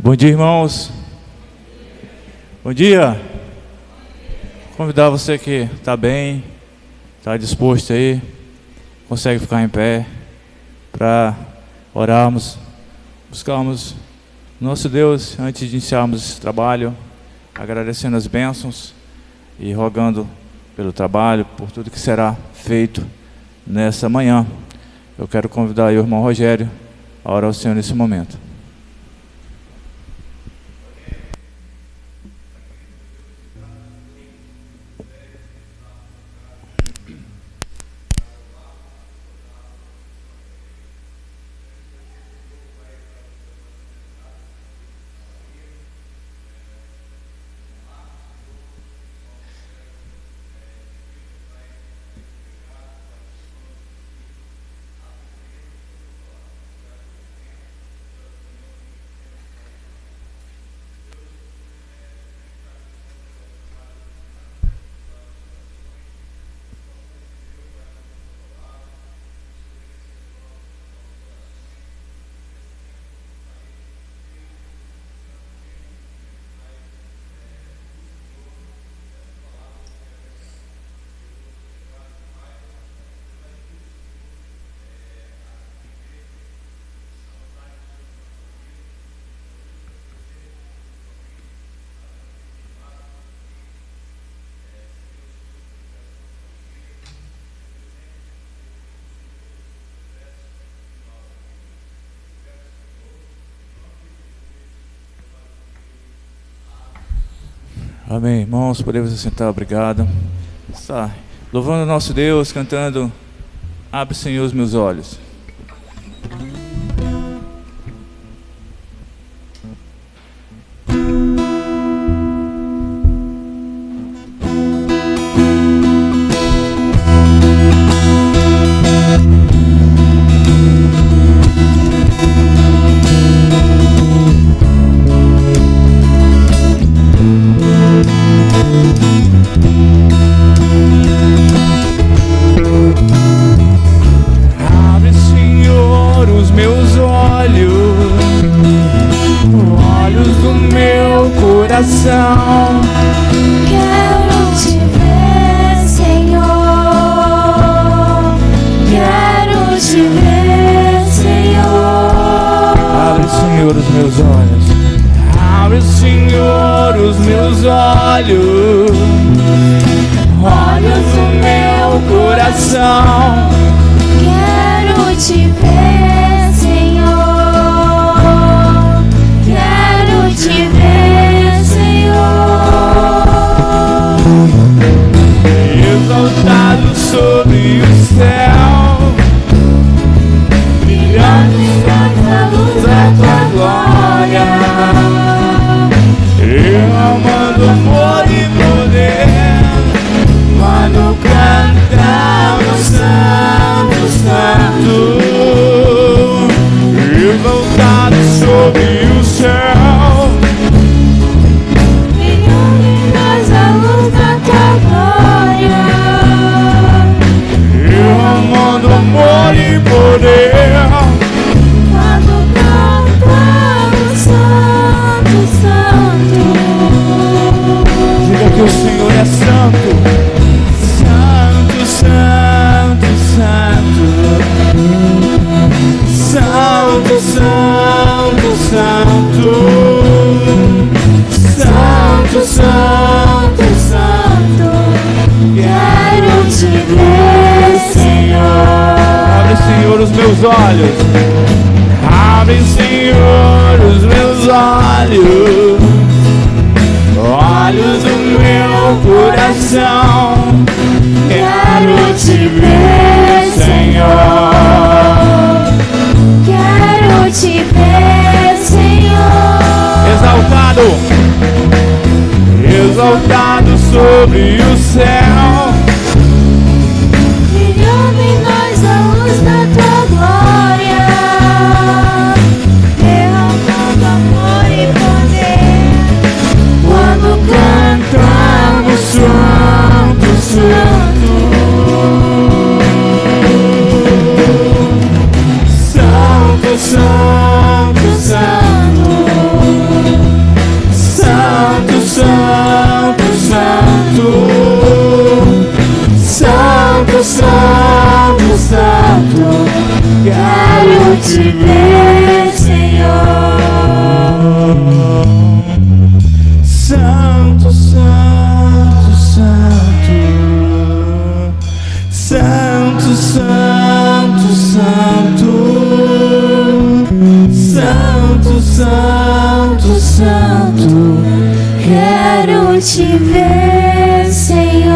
Bom dia, irmãos. Bom dia. Convidar você que está bem, está disposto aí, consegue ficar em pé, para orarmos, buscarmos nosso Deus antes de iniciarmos esse trabalho, agradecendo as bênçãos e rogando pelo trabalho, por tudo que será feito nessa manhã. Eu quero convidar aí o irmão Rogério a orar ao Senhor nesse momento. Amém, irmãos, podemos sentar, obrigado. Está louvando o nosso Deus, cantando Abre, Senhor, os meus olhos. Quero te ver, Senhor. Quero te ver, Senhor. Abre, Senhor, os meus olhos. Abre, Senhor, os meus olhos. Olhos do meu coração. Quero te ver, Senhor. Quero te ver, Senhor. Exaltado sobre o céu, brilhando a luz da tua glória, derramando amor e poder, quando cantamos Santo, Santo. Exaltado sobre o céu, brilhando em nós a luz da tua glória, derramando amor e poder, quando cantamos Santo, Santo. diga que o Senhor é santo. Santo, santo, santo. Santo, santo, santo. Santo, santo, santo. Quero te ver, Senhor. Abre, Senhor, os meus olhos. Abre, Senhor, os meus olhos. Olhos do meu coração. Quero te ver, Senhor. Quero te ver, Senhor. Exaltado, exaltado sobre o céu, Brilhando em nós a luz da tua glória, derramando amor e poder, quando cantamos Santo, Santo. Santo, Santo, Santo. te ver, Senhor. Santo, Santo, Santo, Santo, Santo, Santo, Santo, Santo, Santo, Quero te ver, Senhor.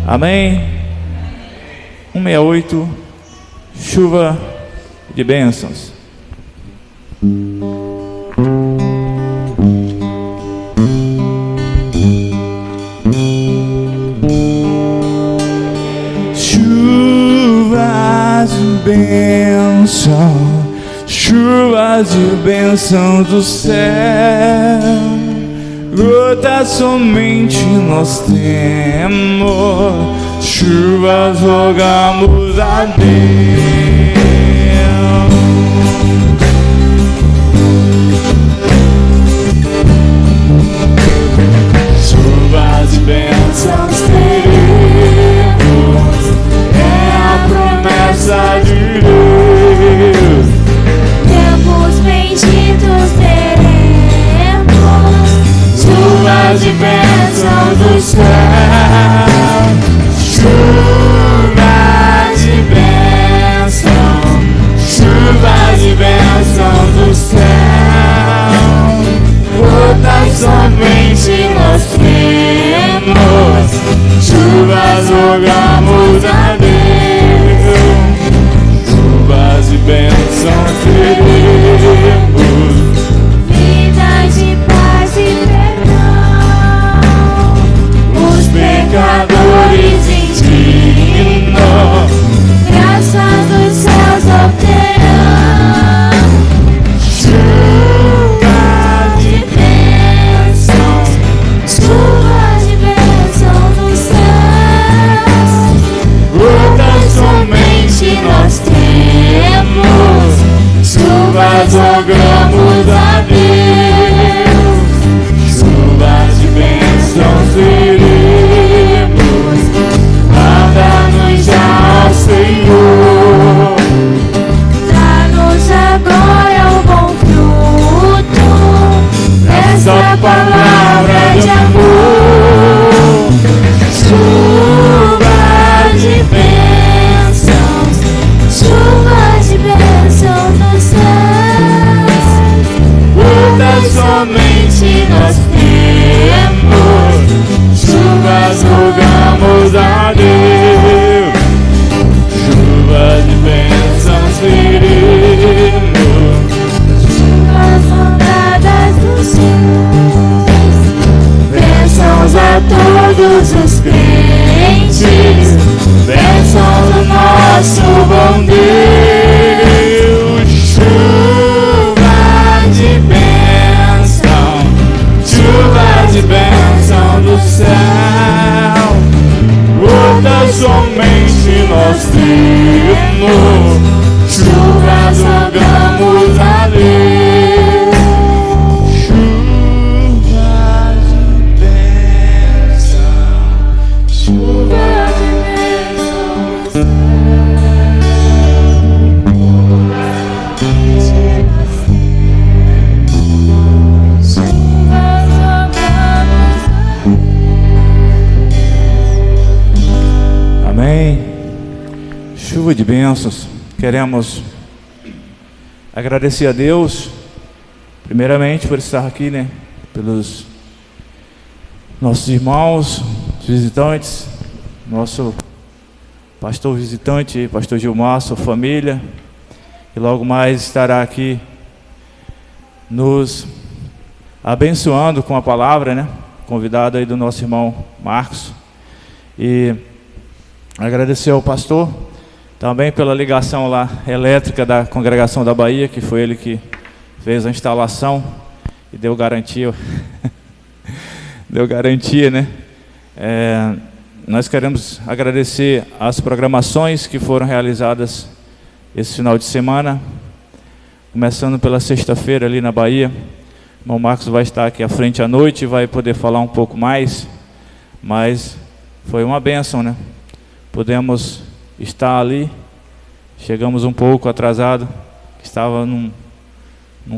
Amém. 168, chuva de bênçãos. Chuvas de bênção, chuvas de bênção do céu, gotas somente nós temos. Chuvas rogamos a Deus. Chuvas de bênçãos teremos, é a promessa de Deus. Tempos benditos teremos, Chuvas de bênção do céu, chuvas de bênção, chuvas de bênção do céu, gotas somente nós temos. Chuvas rogamos a Deus, chuvas de bênção teremos. vida de paz e perdão. Os pecadores indignos, graças dos céus obterão. Chuva de bênção, Chuva de bênção do céu, gotas somente nós temos. Chuvas rogamos a Deus, chuvas de bênção teremos. Manda-nos já ao Senhor, dá-nos agora o bom fruto essa palavra de amor. Chuva de bênçãos, chuva de bênção do céu, Gotas somente nós temos. Chuvas rogamos a Deus, chuvas de bênçãos teremos. chuvas mandadas dos céus, Bênçãos a todos os crentes, bênçãos do nosso bom Deus. Chuva de bênção, chuva de bênção do céu, gotas somente nós temos. Chuvas rogamos a Deus, chuvas de bênção, chuva de bênção do céu. Amém. Chuva de bênçãos. Queremos agradecer a Deus, primeiramente por estar aqui, né? Pelos nossos irmãos, os visitantes, nosso pastor visitante, pastor Gilmar, sua família, que logo mais estará aqui nos abençoando com a palavra, né? Convidado aí do nosso irmão Marcos. E agradecer ao pastor também pela ligação lá elétrica da Congregação da Bahia, que foi ele que fez a instalação e deu garantia. Deu garantia, né? Nós queremos agradecer as programações que foram realizadas esse final de semana, começando pela sexta-feira ali na Bahia. O irmão Marcos vai estar aqui à frente à noite e vai poder falar um pouco mais, mas foi uma bênção, né? Podemos estar ali Chegamos um pouco atrasado, estava num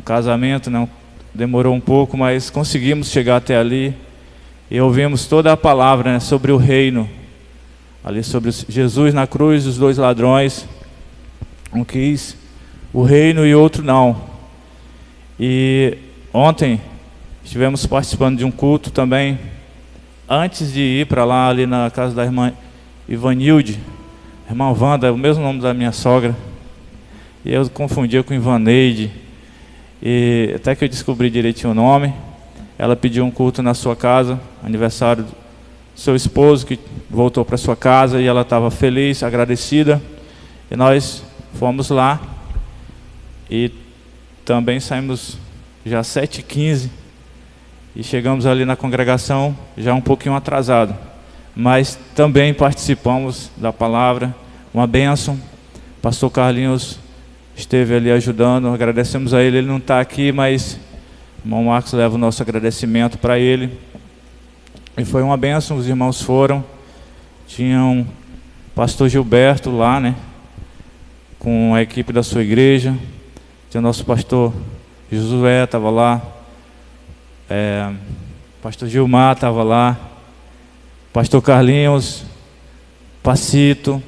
casamento, não demorou um pouco, mas conseguimos chegar até ali e ouvimos toda a palavra, né, sobre o reino, ali sobre Jesus na cruz, os dois ladrões, um quis o reino e outro não. E ontem estivemos participando de um culto também, antes de ir para lá, ali na casa da irmã Ivanilde, irmã Wanda, é o mesmo nome da minha sogra, e eu confundia com Ivaneide, e até que eu descobri direitinho o nome. Ela pediu um culto na sua casa, aniversário do seu esposo, que voltou para sua casa, e ela estava feliz, agradecida, e nós fomos lá, e também saímos já às 7h15, e chegamos ali na congregação já um pouquinho atrasado, mas também participamos da palavra, uma bênção. Pastor Carlinhos esteve ali ajudando, agradecemos a ele, ele não está aqui, mas o irmão Marcos leva o nosso agradecimento para ele. E foi uma bênção, os irmãos foram, tinha um pastor Gilberto lá, né, com a equipe da sua igreja, tinha o nosso pastor Josué, estava lá, pastor Gilmar estava lá, pastor Carlinhos, Pacito.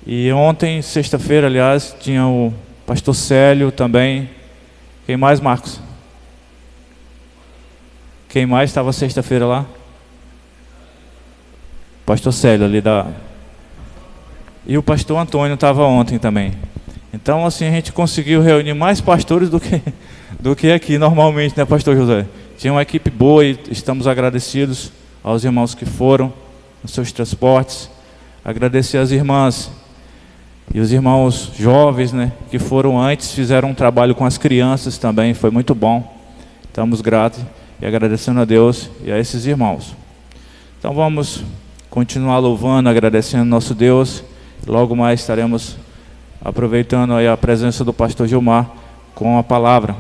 E ontem, sexta-feira, aliás, tinha o pastor Célio também. Quem mais, Marcos? Quem mais estava sexta-feira lá? Pastor Célio ali da... E o pastor Antônio estava ontem também. Então, assim, a gente conseguiu reunir mais pastores do que aqui normalmente, né, pastor José? Tinha uma equipe boa e estamos agradecidos aos irmãos que foram nos seus transportes. Agradecer às irmãs e os irmãos jovens, né, que foram antes, fizeram um trabalho com as crianças também, foi muito bom. Estamos gratos e agradecendo a Deus e a esses irmãos. Então vamos continuar louvando, agradecendo nosso Deus. Logo mais estaremos aproveitando aí a presença do pastor Gilmar com a palavra.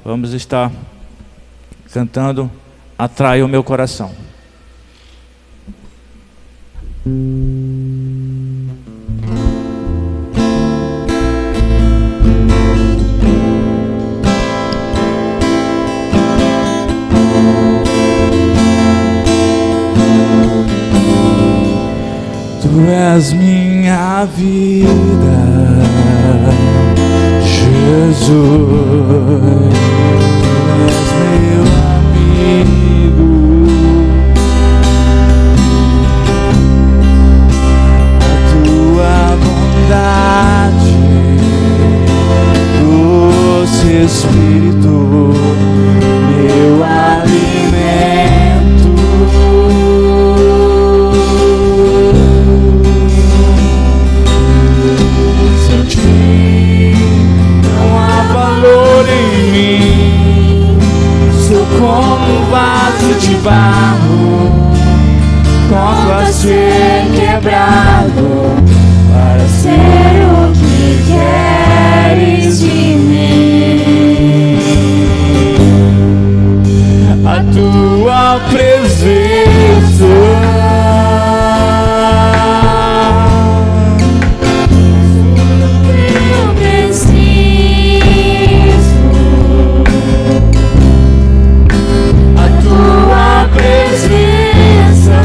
Vamos estar cantando Atrai o Meu Coração. Tu és minha vida, Jesus. Tu és meu amigo, a tua bondade, doce Espírito, meu alimento. Como um vaso de barro, pronto a ser quebrado, para ser o que queres de mim. A tua presença, eu preciso. A tua presença,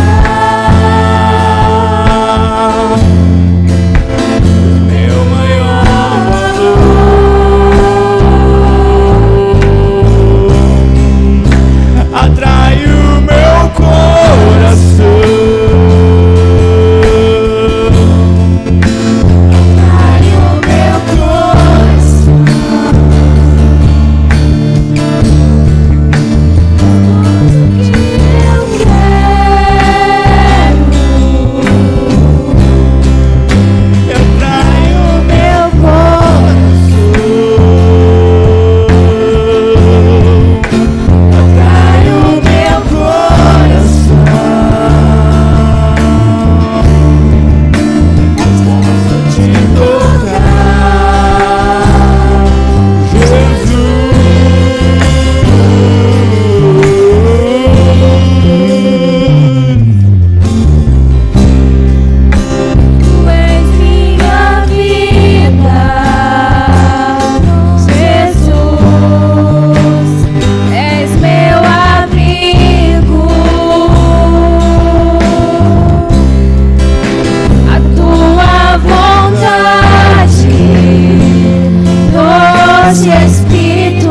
doce Espírito,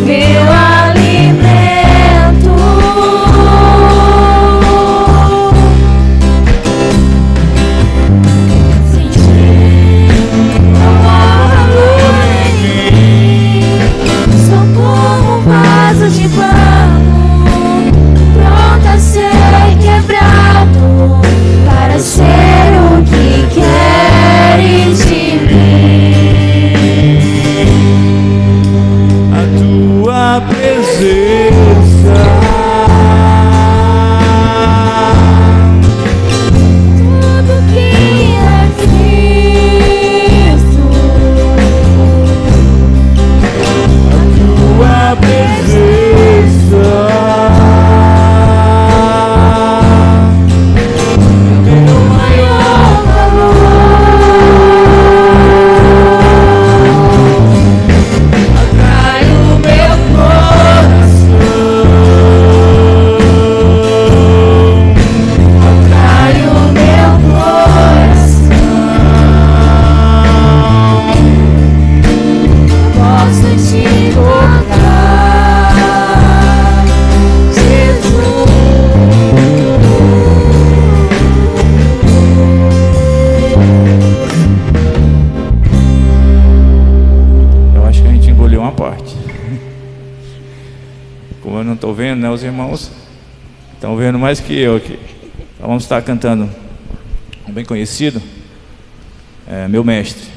meu alimento. Sentir amor em mim, sou como um vaso de barro, pronto a ser quebrado, para ser o que queres de mim. A tua presença, Tudo que é Cristo, tua presença, meu maior valor, atrai o meu coração, atrai o meu coração. Posso te tocar, Jesus. eu acho que a gente engoliu uma parte. Como eu não estou vendo, né? Os irmãos estão vendo mais que eu aqui. Então vamos estar cantando um bem conhecido, Meu Mestre.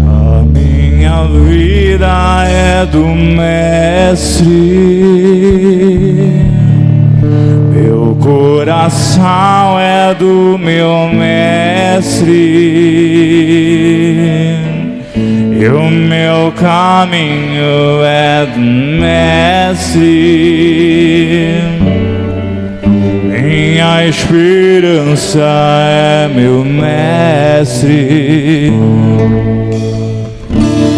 A minha vida é do Mestre, meu coração é do meu Mestre, e o meu caminho é do Mestre. Minha esperança é meu Mestre.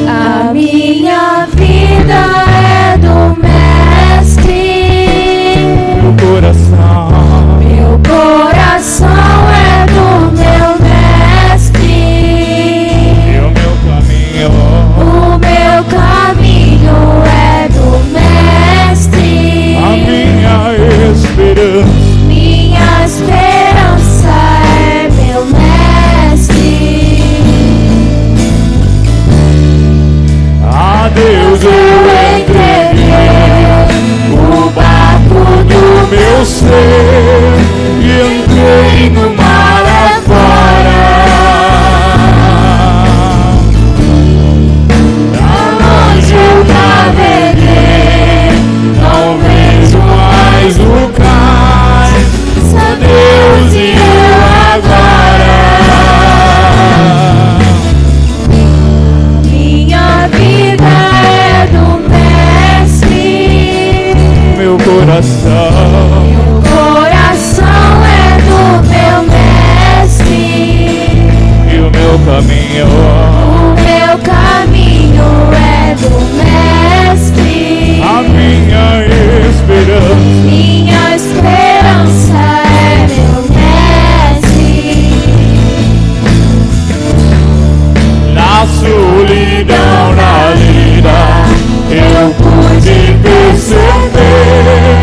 A minha vida é do Mestre, Meu coração, meu coração é do meu Mestre, e o meu caminho, o meu caminho é do Mestre. a minha esperança, Minha esperança é meu Mestre. a Deus eu entreguei o barco do meu ser e entrei no mar afora. Pra longe eu naveguei, não vejo mais o cais, só Deus e eu agora. Minha vida é do Mestre, Meu coração, meu coração é do meu Mestre, e o meu caminho, o meu caminho é do Mestre. a minha esperança, Minha esperança é meu Mestre. na solidão, na vida, eu pude perceber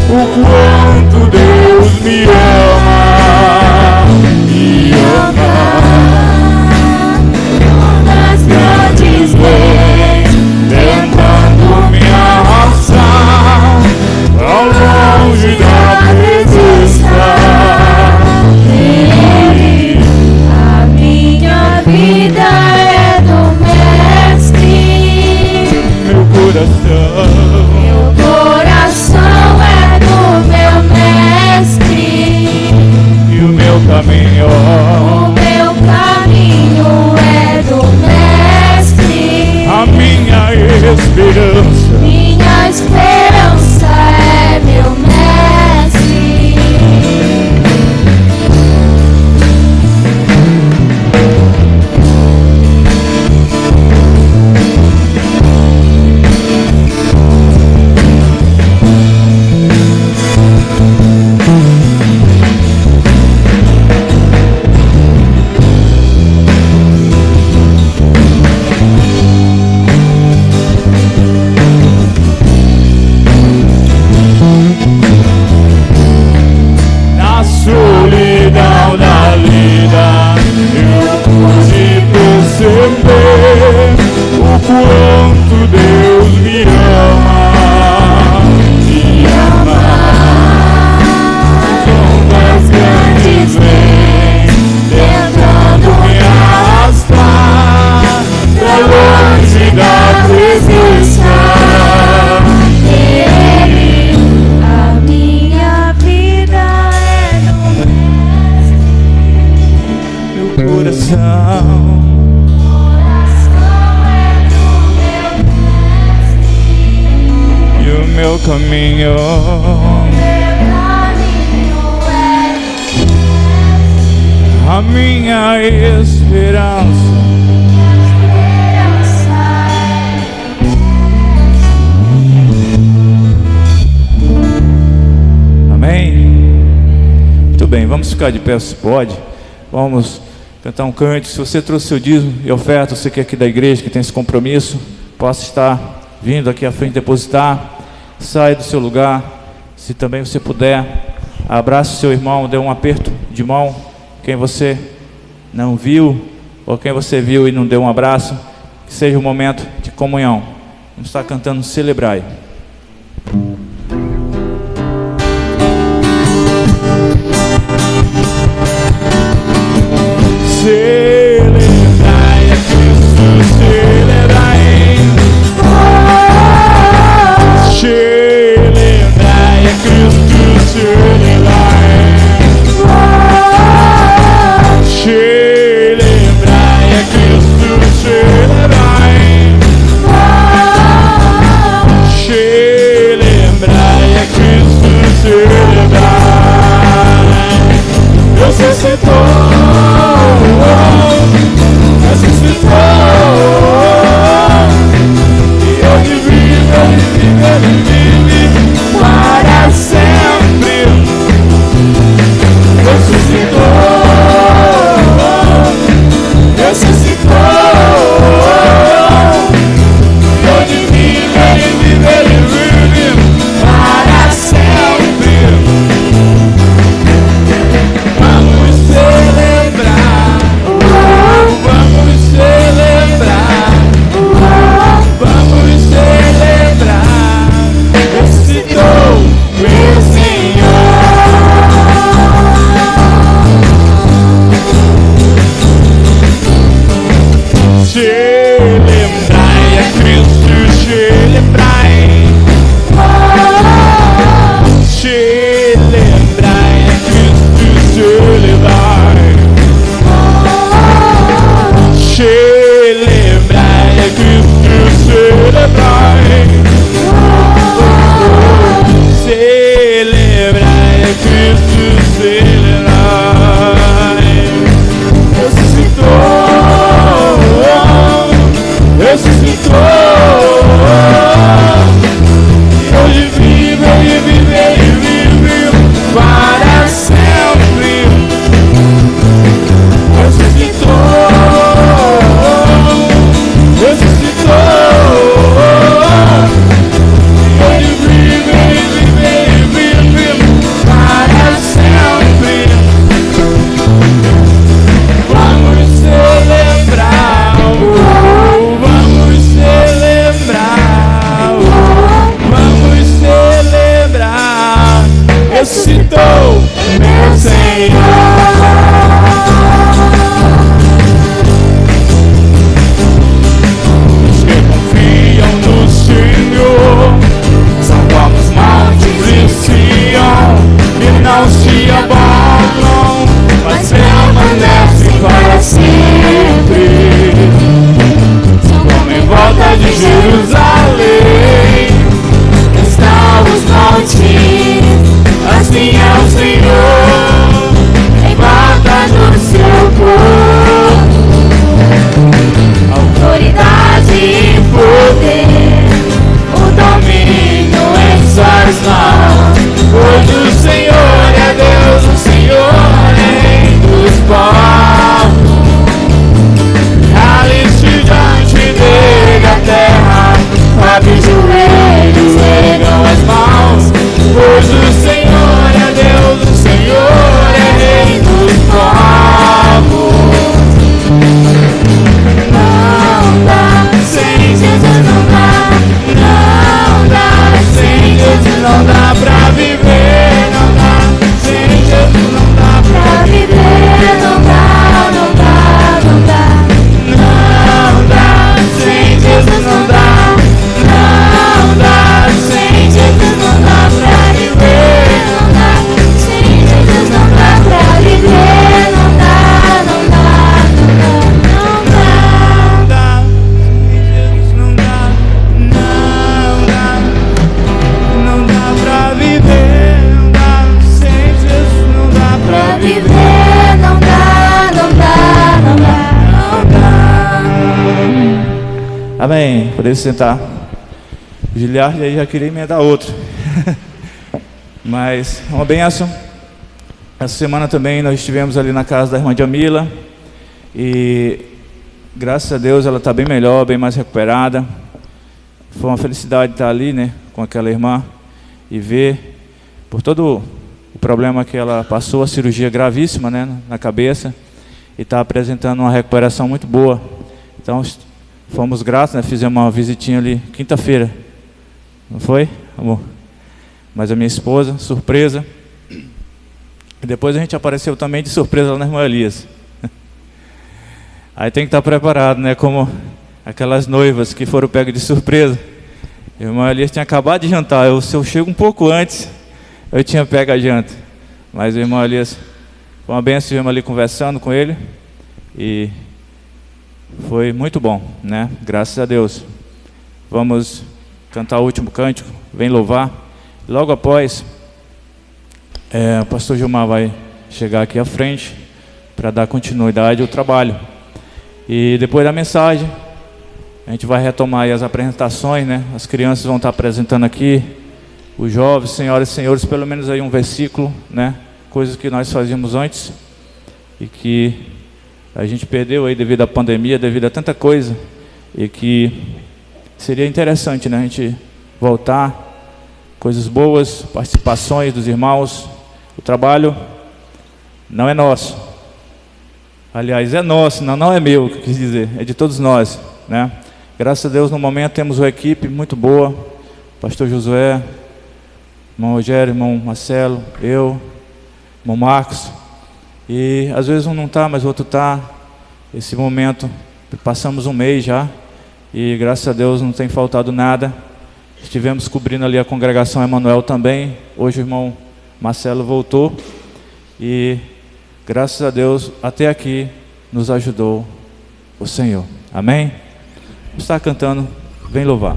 o quanto Deus me ama e ama. Das grandes leis, Tentando me arrastar pra longe da presença dele. a minha vida é do Mestre. Meu coração, Meu coração é do meu Mestre. e o meu caminho, O meu esperança. Minha esperança é meu mestre. Na solidão da vida eu pude perceber o quanto Deus me ama. Me ama. Ondas grandes vêm tentando me arrastar pra longe da presença dele. A minha vida é do mestre. Meu coração Coração é do meu mestre. e o meu caminho. Meu caminho é do mestre. A minha esperança. Esperança é Amém? Muito bem, vamos ficar de pé se pode. Vamos cantar um cântico. Se você trouxe seu dízimo e oferta, você que é aqui da igreja, que tem esse compromisso, possa estar vindo aqui à frente depositar. Sai do seu lugar. Se também você puder, abrace seu irmão, dê um aperto de mão. Quem você não viu, ou quem você viu e não deu um abraço, que seja um momento de comunhão. Vamos estar cantando Celebrai. Celebrai a Cristo, celebrai. Celebrai a Cristo, celebrai. Celebrai a Cristo, celebrai. Celebrai a Cristo, celebrai. Deus ressuscitou. E hoje vive, ele vive, ele vive para sempre. Ressuscitou, ressuscitou. E hoje vive, ele vive, ele vive para sempre. Vamos celebrar. Vamos celebrar, vamos celebrar. Ressuscitou meu Senhor. Celebrai a Cristo, celebrai. Celebrai a Cristo, celebrai. Celebrai a Cristo, celebrai. Celebrai a Cristo, celebrai. Ressuscitou, Amém. Poder sentar. O Giliard aí já queria emendar outro. Mas é uma bênção. Essa semana também nós estivemos ali na casa da irmã Jamila. E graças a Deus ela está bem melhor, bem mais recuperada. Foi uma felicidade estar ali, né, com aquela irmã e ver por todo o problema que ela passou, a cirurgia gravíssima, né, na cabeça, e está apresentando uma recuperação muito boa. Então fomos gratos, né, fizemos uma visitinha ali quinta-feira, não foi, amor? Mas a minha esposa, surpresa. E depois a gente apareceu também de surpresa lá na irmã Elias. Aí tem que estar preparado, né? Como aquelas noivas que foram pegas de surpresa. A irmã Elias tinha acabado de jantar. Se eu chego um pouco antes, eu tinha pego a janta. Mas o irmão Elias, foi uma benção, estivemos ali conversando com ele. E foi muito bom, né? Graças a Deus. Vamos cantar o último cântico. Vem louvar. Logo após, o pastor Gilmar vai chegar aqui à frente para dar continuidade ao trabalho. E depois da mensagem, a gente vai retomar aí as apresentações, né? As crianças vão estar apresentando aqui, os jovens, senhoras e senhores, pelo menos aí um versículo, né? Coisas que nós fazíamos antes e que a gente perdeu aí devido à pandemia, devido a tanta coisa, e que seria interessante, né? A gente voltar, coisas boas, participações dos irmãos. O trabalho não é nosso. Aliás, é nosso, não é meu, que eu quis dizer, é de todos nós, né? Graças a Deus, no momento, temos uma equipe muito boa. Pastor Josué, irmão Rogério, irmão Marcelo, eu, irmão Marcos. E às vezes um não está, mas o outro está. Esse momento, passamos um mês já, e graças a Deus não tem faltado nada. Estivemos cobrindo ali a congregação Emanuel também. Hoje o irmão Marcelo voltou. E graças a Deus, até aqui nos ajudou o Senhor. Amém? Vamos estar cantando, vem louvar.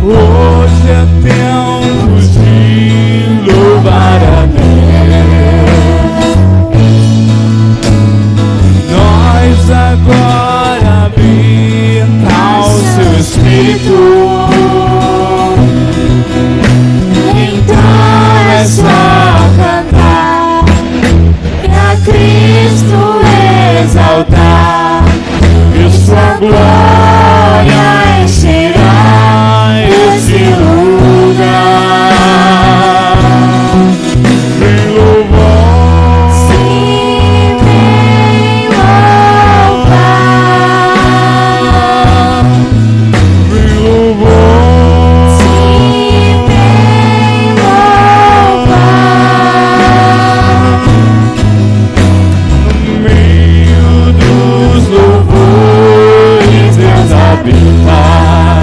Hoje é tempo de louvar a Deus. Nós agora habitar o seu Espírito. Então é só cantar e a Cristo exaltar, e sua glória encherá esse lugar. Vem louvar, sim, vem louvar. Vem louvar, sim, vem louvar. No meio dos louvores Deus habitar.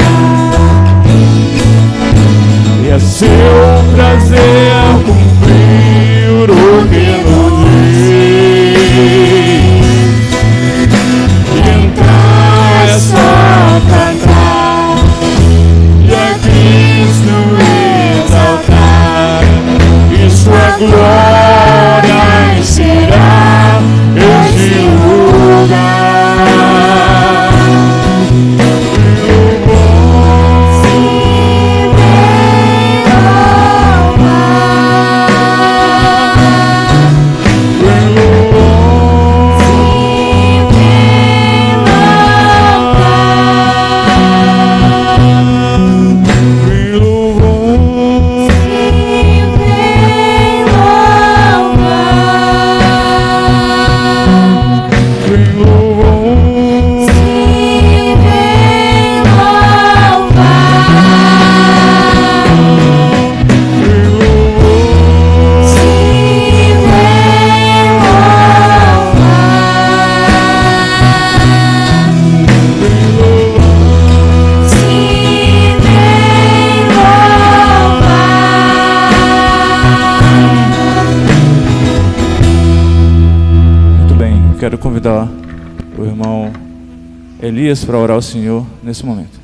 E é seu prazer cumprir o que nos diz. Então é só cantar e a Cristo exaltar, e sua glória encherá este lugar. Sim, vem louvar. quero convidar o irmão Elias para orar ao Senhor nesse momento.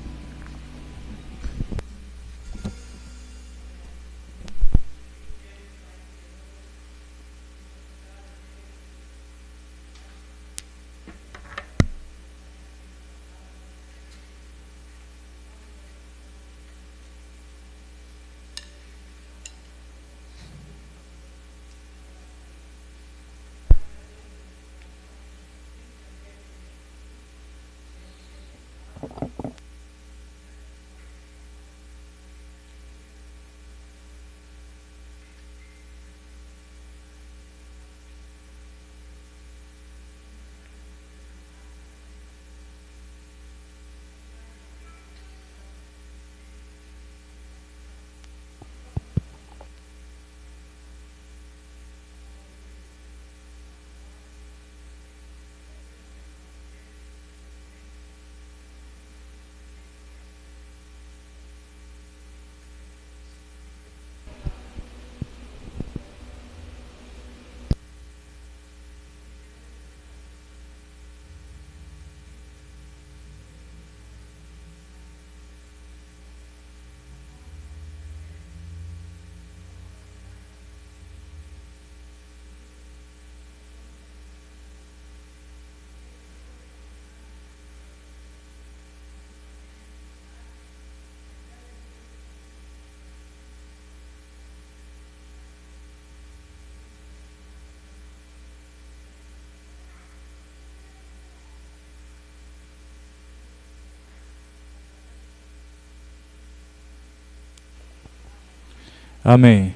Amém.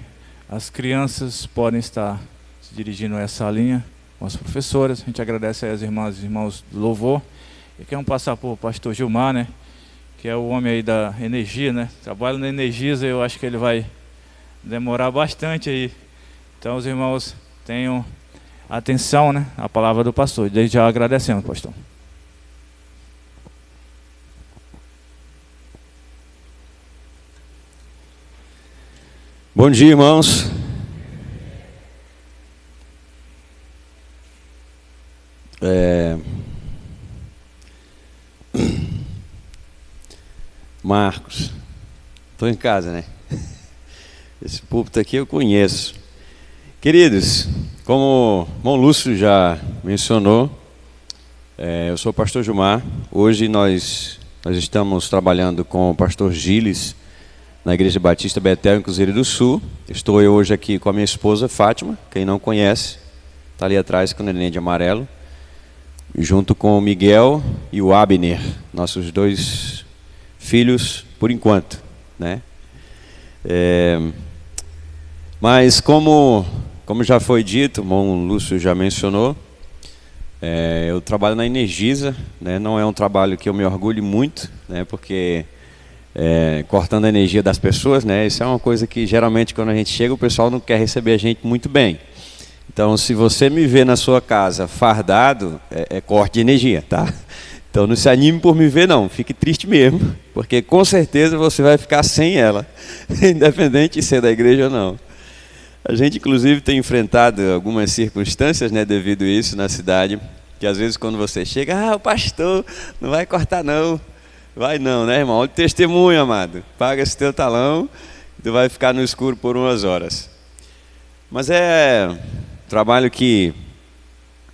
As crianças podem estar se dirigindo a essa linha com as professoras. A gente agradece aí as irmãs e irmãos do louvor. E queremos passar por pastor Gilmar, né? Que é o homem aí da energia, né? Trabalha na Energisa, eu acho que ele vai demorar bastante aí. Então os irmãos tenham atenção, né? A palavra do pastor. Desde já agradecemos, pastor. Bom dia, irmãos. Marcos, estou em casa, né? Esse púlpito aqui eu conheço. Queridos, como o irmão Lúcio já mencionou, eu sou o pastor Gilmar. Hoje nós estamos trabalhando com o pastor Giles na Igreja Batista Betel, em Cruzeiro do Sul. Estou eu hoje aqui com a minha esposa Fátima, quem não conhece, está ali atrás com o neném de amarelo, junto com o Miguel e o Abner, nossos dois filhos por enquanto, né? Mas como já foi dito, o irmão Lúcio já mencionou, eu trabalho na Energisa, né? Não é um trabalho que eu me orgulho muito, né? Porque cortando a energia das pessoas, né? Isso é uma coisa que geralmente quando a gente chega o pessoal não quer receber a gente muito bem. Então, se você me vê na sua casa fardado, é corte de energia, tá? Então não se anime por me ver não, fique triste mesmo, porque com certeza você vai ficar sem ela, independente de ser da igreja ou não. A gente inclusive tem enfrentado algumas circunstâncias, né, devido a isso na cidade, que às vezes quando você chega, o pastor não vai cortar não. Vai não, né, irmão? Olha o testemunho, amado. Paga esse teu talão e tu vai ficar no escuro por umas horas. Mas é um trabalho que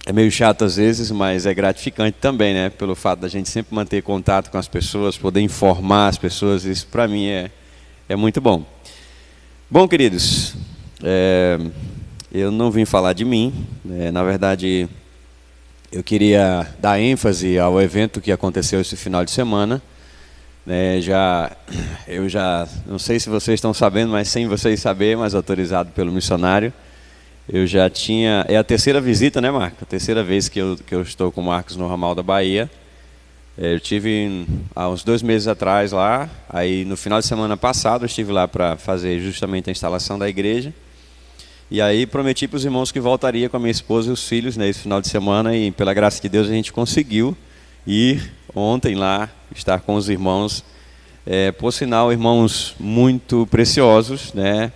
é meio chato às vezes, mas é gratificante também, né? Pelo fato da gente sempre manter contato com as pessoas, poder informar as pessoas, isso para mim é muito bom. Bom, queridos, eu não vim falar de mim, na verdade eu queria dar ênfase ao evento que aconteceu esse final de semana. Eu já, não sei se vocês estão sabendo, mas sem vocês saberem, mas autorizado pelo missionário, eu já tinha, é a terceira visita, né, Marcos? A terceira vez que eu estou com o Marcos no ramal da Bahia. Eu tive há uns 2 meses atrás lá, aí no final de semana passado eu estive lá para fazer justamente a instalação da igreja. E aí prometi para os irmãos que voltaria com a minha esposa e os filhos nesse final de semana, e pela graça de Deus a gente conseguiu ir ontem lá, estar com os irmãos, por sinal, irmãos muito preciosos, né?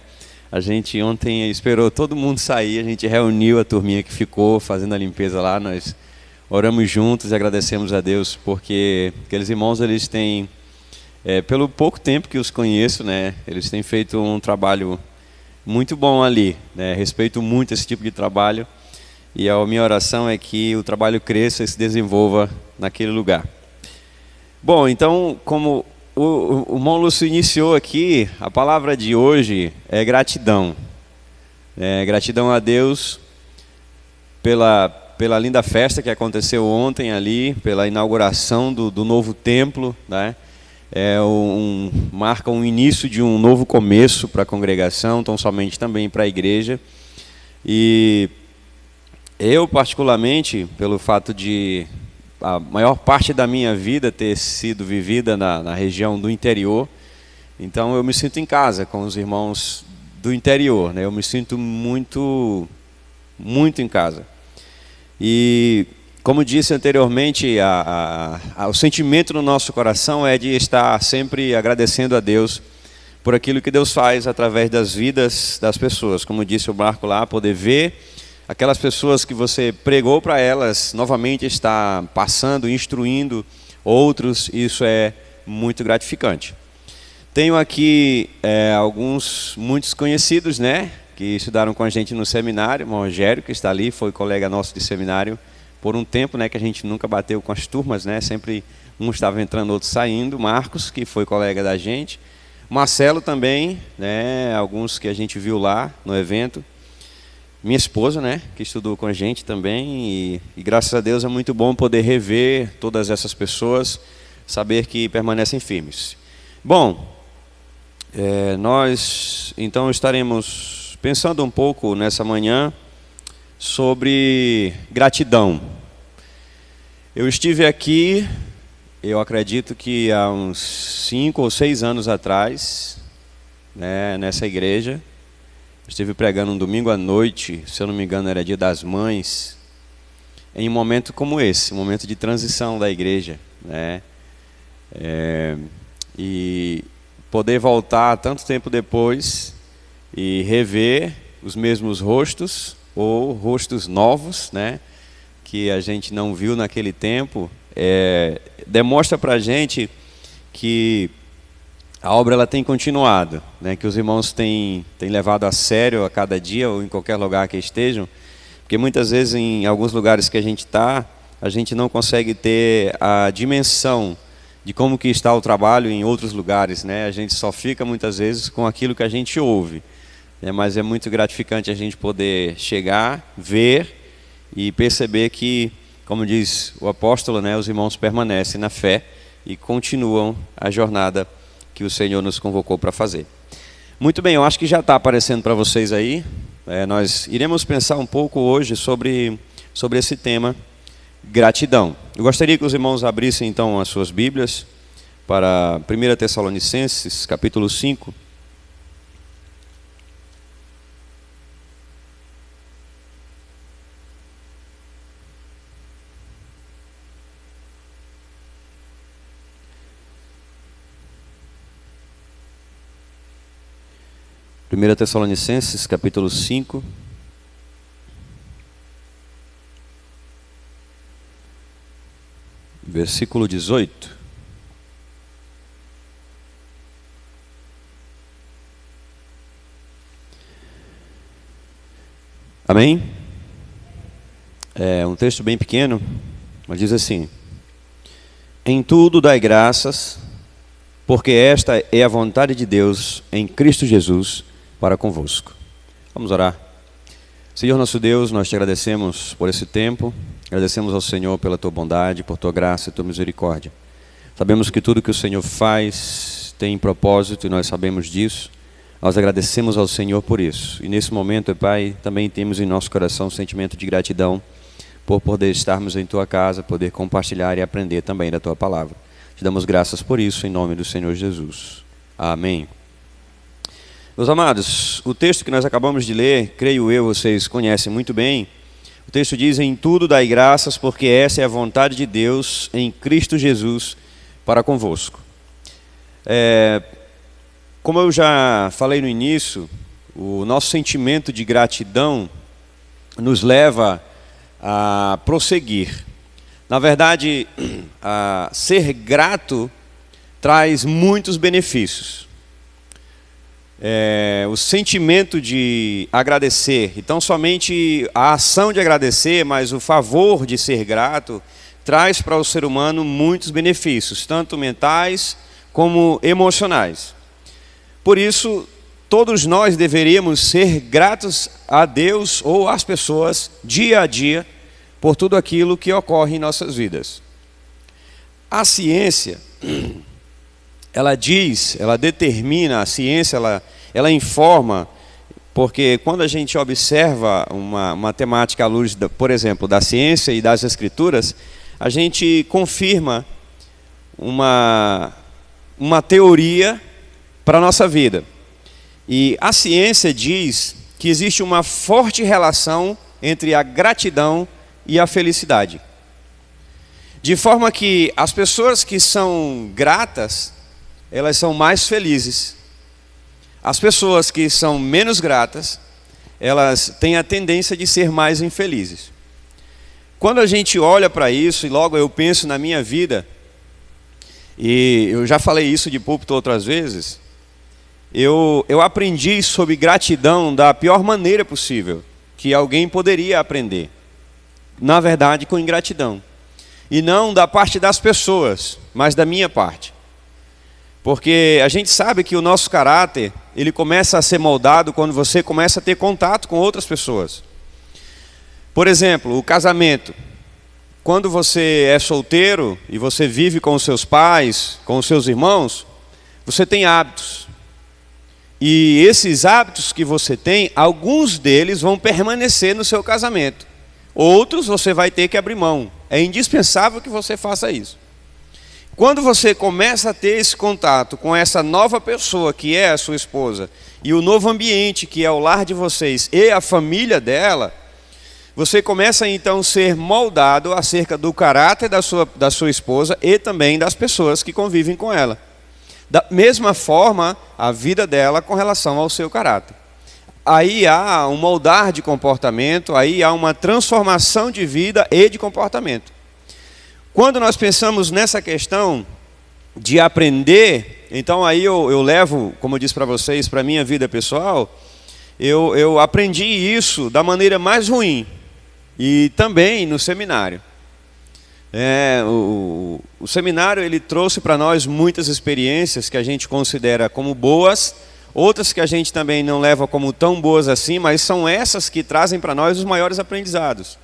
A gente ontem esperou todo mundo sair, a gente reuniu a turminha que ficou fazendo a limpeza lá, nós oramos juntos e agradecemos a Deus, porque aqueles irmãos, eles têm, pelo pouco tempo que os conheço, né, eles têm feito um trabalho muito bom ali, né, respeito muito esse tipo de trabalho, e a minha oração é que o trabalho cresça e se desenvolva naquele lugar. Bom, então, como o irmão Lúcio iniciou aqui, a palavra de hoje é gratidão. Gratidão a Deus pela linda festa que aconteceu ontem ali, pela inauguração do novo templo, né? Marca um início de um novo começo para a congregação, tão somente também para a igreja. E eu, particularmente, pelo fato de a maior parte da minha vida ter sido vivida na região do interior, então eu me sinto em casa com os irmãos do interior, né? Eu me sinto muito, muito em casa. E, como disse anteriormente, o sentimento no nosso coração é de estar sempre agradecendo a Deus por aquilo que Deus faz através das vidas das pessoas. Como disse o Marco lá, poder ver aquelas pessoas que você pregou para elas, novamente está passando, instruindo outros, isso é muito gratificante. Tenho aqui muitos conhecidos, né, que estudaram com a gente no seminário. O Rogério, que está ali, foi colega nosso de seminário por um tempo, né, que a gente nunca bateu com as turmas, né, sempre um estava entrando, outro saindo. Marcos, que foi colega da gente. Marcelo também, né, alguns que a gente viu lá no evento. Minha esposa, né, que estudou com a gente também, e graças a Deus é muito bom poder rever todas essas pessoas, saber que permanecem firmes. Bom, nós então estaremos pensando um pouco nessa manhã sobre gratidão. Eu estive aqui, eu acredito que há uns 5 ou 6 anos atrás, né, nessa igreja. Estive pregando um domingo à noite, se eu não me engano era Dia das Mães, em um momento como esse, um momento de transição da igreja, né? E poder voltar tanto tempo depois e rever os mesmos rostos, ou rostos novos, né, que a gente não viu naquele tempo, demonstra para a gente que a obra ela tem continuado, né, que os irmãos têm levado a sério a cada dia ou em qualquer lugar que estejam, porque muitas vezes em alguns lugares que a gente está, a gente não consegue ter a dimensão de como que está o trabalho em outros lugares, né? A gente só fica muitas vezes com aquilo que a gente ouve, né? Mas é muito gratificante a gente poder chegar, ver e perceber que, como diz o apóstolo, né, os irmãos permanecem na fé e continuam a jornada que o Senhor nos convocou para fazer. Muito bem, eu acho que já está aparecendo para vocês aí. Nós iremos pensar um pouco hoje sobre esse tema, gratidão. Eu gostaria que os irmãos abrissem então as suas Bíblias para 1 Tessalonicenses, capítulo 5. Primeira Tessalonicenses, capítulo 5. Versículo 18. Amém? É um texto bem pequeno, mas diz assim: em tudo dai graças, porque esta é a vontade de Deus em Cristo Jesus para convosco. Vamos orar. Senhor nosso Deus, nós te agradecemos por esse tempo, agradecemos ao Senhor pela tua bondade, por tua graça e tua misericórdia. Sabemos que tudo que o Senhor faz tem propósito e nós sabemos disso. Nós agradecemos ao Senhor por isso. E nesse momento, Pai, também temos em nosso coração um sentimento de gratidão por poder estarmos em tua casa, poder compartilhar e aprender também da tua palavra. Te damos graças por isso em nome do Senhor Jesus. Amém. Meus amados, o texto que nós acabamos de ler, creio eu, vocês conhecem muito bem. O texto diz: em tudo dai graças, porque essa é a vontade de Deus em Cristo Jesus para convosco. Como eu já falei no início, o nosso sentimento de gratidão nos leva a prosseguir. Na verdade, ser grato traz muitos benefícios. O sentimento de agradecer, então somente a ação de agradecer, mas o favor de ser grato, traz para o ser humano muitos benefícios, tanto mentais como emocionais. Por isso, todos nós deveríamos ser gratos a Deus ou às pessoas dia a dia por tudo aquilo que ocorre em nossas vidas. A ciência, ela diz, ela determina, a ciência ela informa, porque quando a gente observa uma temática à luz, por exemplo, da ciência e das escrituras, a gente confirma uma teoria para a nossa vida. E a ciência diz que existe uma forte relação entre a gratidão e a felicidade. De forma que as pessoas que são gratas, elas são mais felizes. As pessoas que são menos gratas, elas têm a tendência de ser mais infelizes. Quando a gente olha para isso, e logo eu penso na minha vida, e eu já falei isso de púlpito outras vezes, eu aprendi sobre gratidão da pior maneira possível que alguém poderia aprender. Na verdade, com ingratidão. E não da parte das pessoas, mas da minha parte. Porque a gente sabe que o nosso caráter, ele começa a ser moldado quando você começa a ter contato com outras pessoas. Por exemplo, o casamento. Quando você é solteiro e você vive com os seus pais, com os seus irmãos, você tem hábitos. E esses hábitos que você tem, alguns deles vão permanecer no seu casamento. Outros você vai ter que abrir mão. É indispensável que você faça isso. Quando você começa a ter esse contato com essa nova pessoa que é a sua esposa, e o novo ambiente que é o lar de vocês e a família dela, você começa então a ser moldado acerca do caráter da sua esposa e também das pessoas que convivem com ela. Da mesma forma, a vida dela com relação ao seu caráter. Aí há um moldar de comportamento, aí há uma transformação de vida e de comportamento. Quando nós pensamos nessa questão de aprender, então aí eu levo, como eu disse para vocês, para a minha vida pessoal, eu aprendi isso da maneira mais ruim. E também no seminário. O seminário ele trouxe para nós muitas experiências que a gente considera como boas, outras que a gente também não leva como tão boas assim, mas são essas que trazem para nós os maiores aprendizados.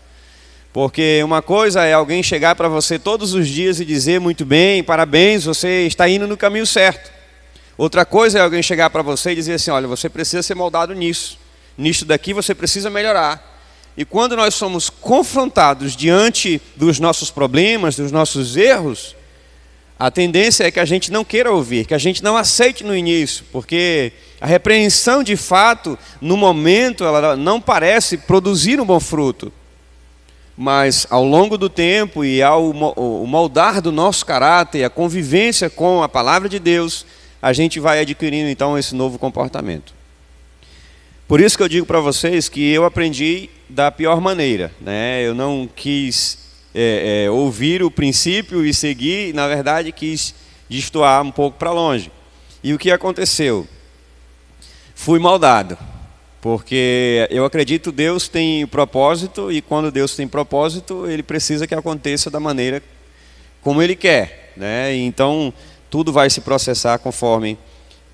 Porque uma coisa é alguém chegar para você todos os dias e dizer muito bem, parabéns, você está indo no caminho certo. Outra coisa é alguém chegar para você e dizer assim, olha, você precisa ser moldado nisso. Nisso daqui você precisa melhorar. E quando nós somos confrontados diante dos nossos problemas, dos nossos erros, a tendência é que a gente não queira ouvir, que a gente não aceite no início, porque a repreensão de fato, no momento, ela não parece produzir um bom fruto. Mas ao longo do tempo e ao moldar do nosso caráter, a convivência com a palavra de Deus, a gente vai adquirindo então esse novo comportamento. Por isso que eu digo para vocês que eu aprendi da pior maneira, né? Eu não quis ouvir o princípio e seguir, na verdade quis destoar um pouco para longe. E o que aconteceu? Fui moldado, porque eu acredito que Deus tem propósito, e quando Deus tem propósito, Ele precisa que aconteça da maneira como Ele quer, né? Então tudo vai se processar conforme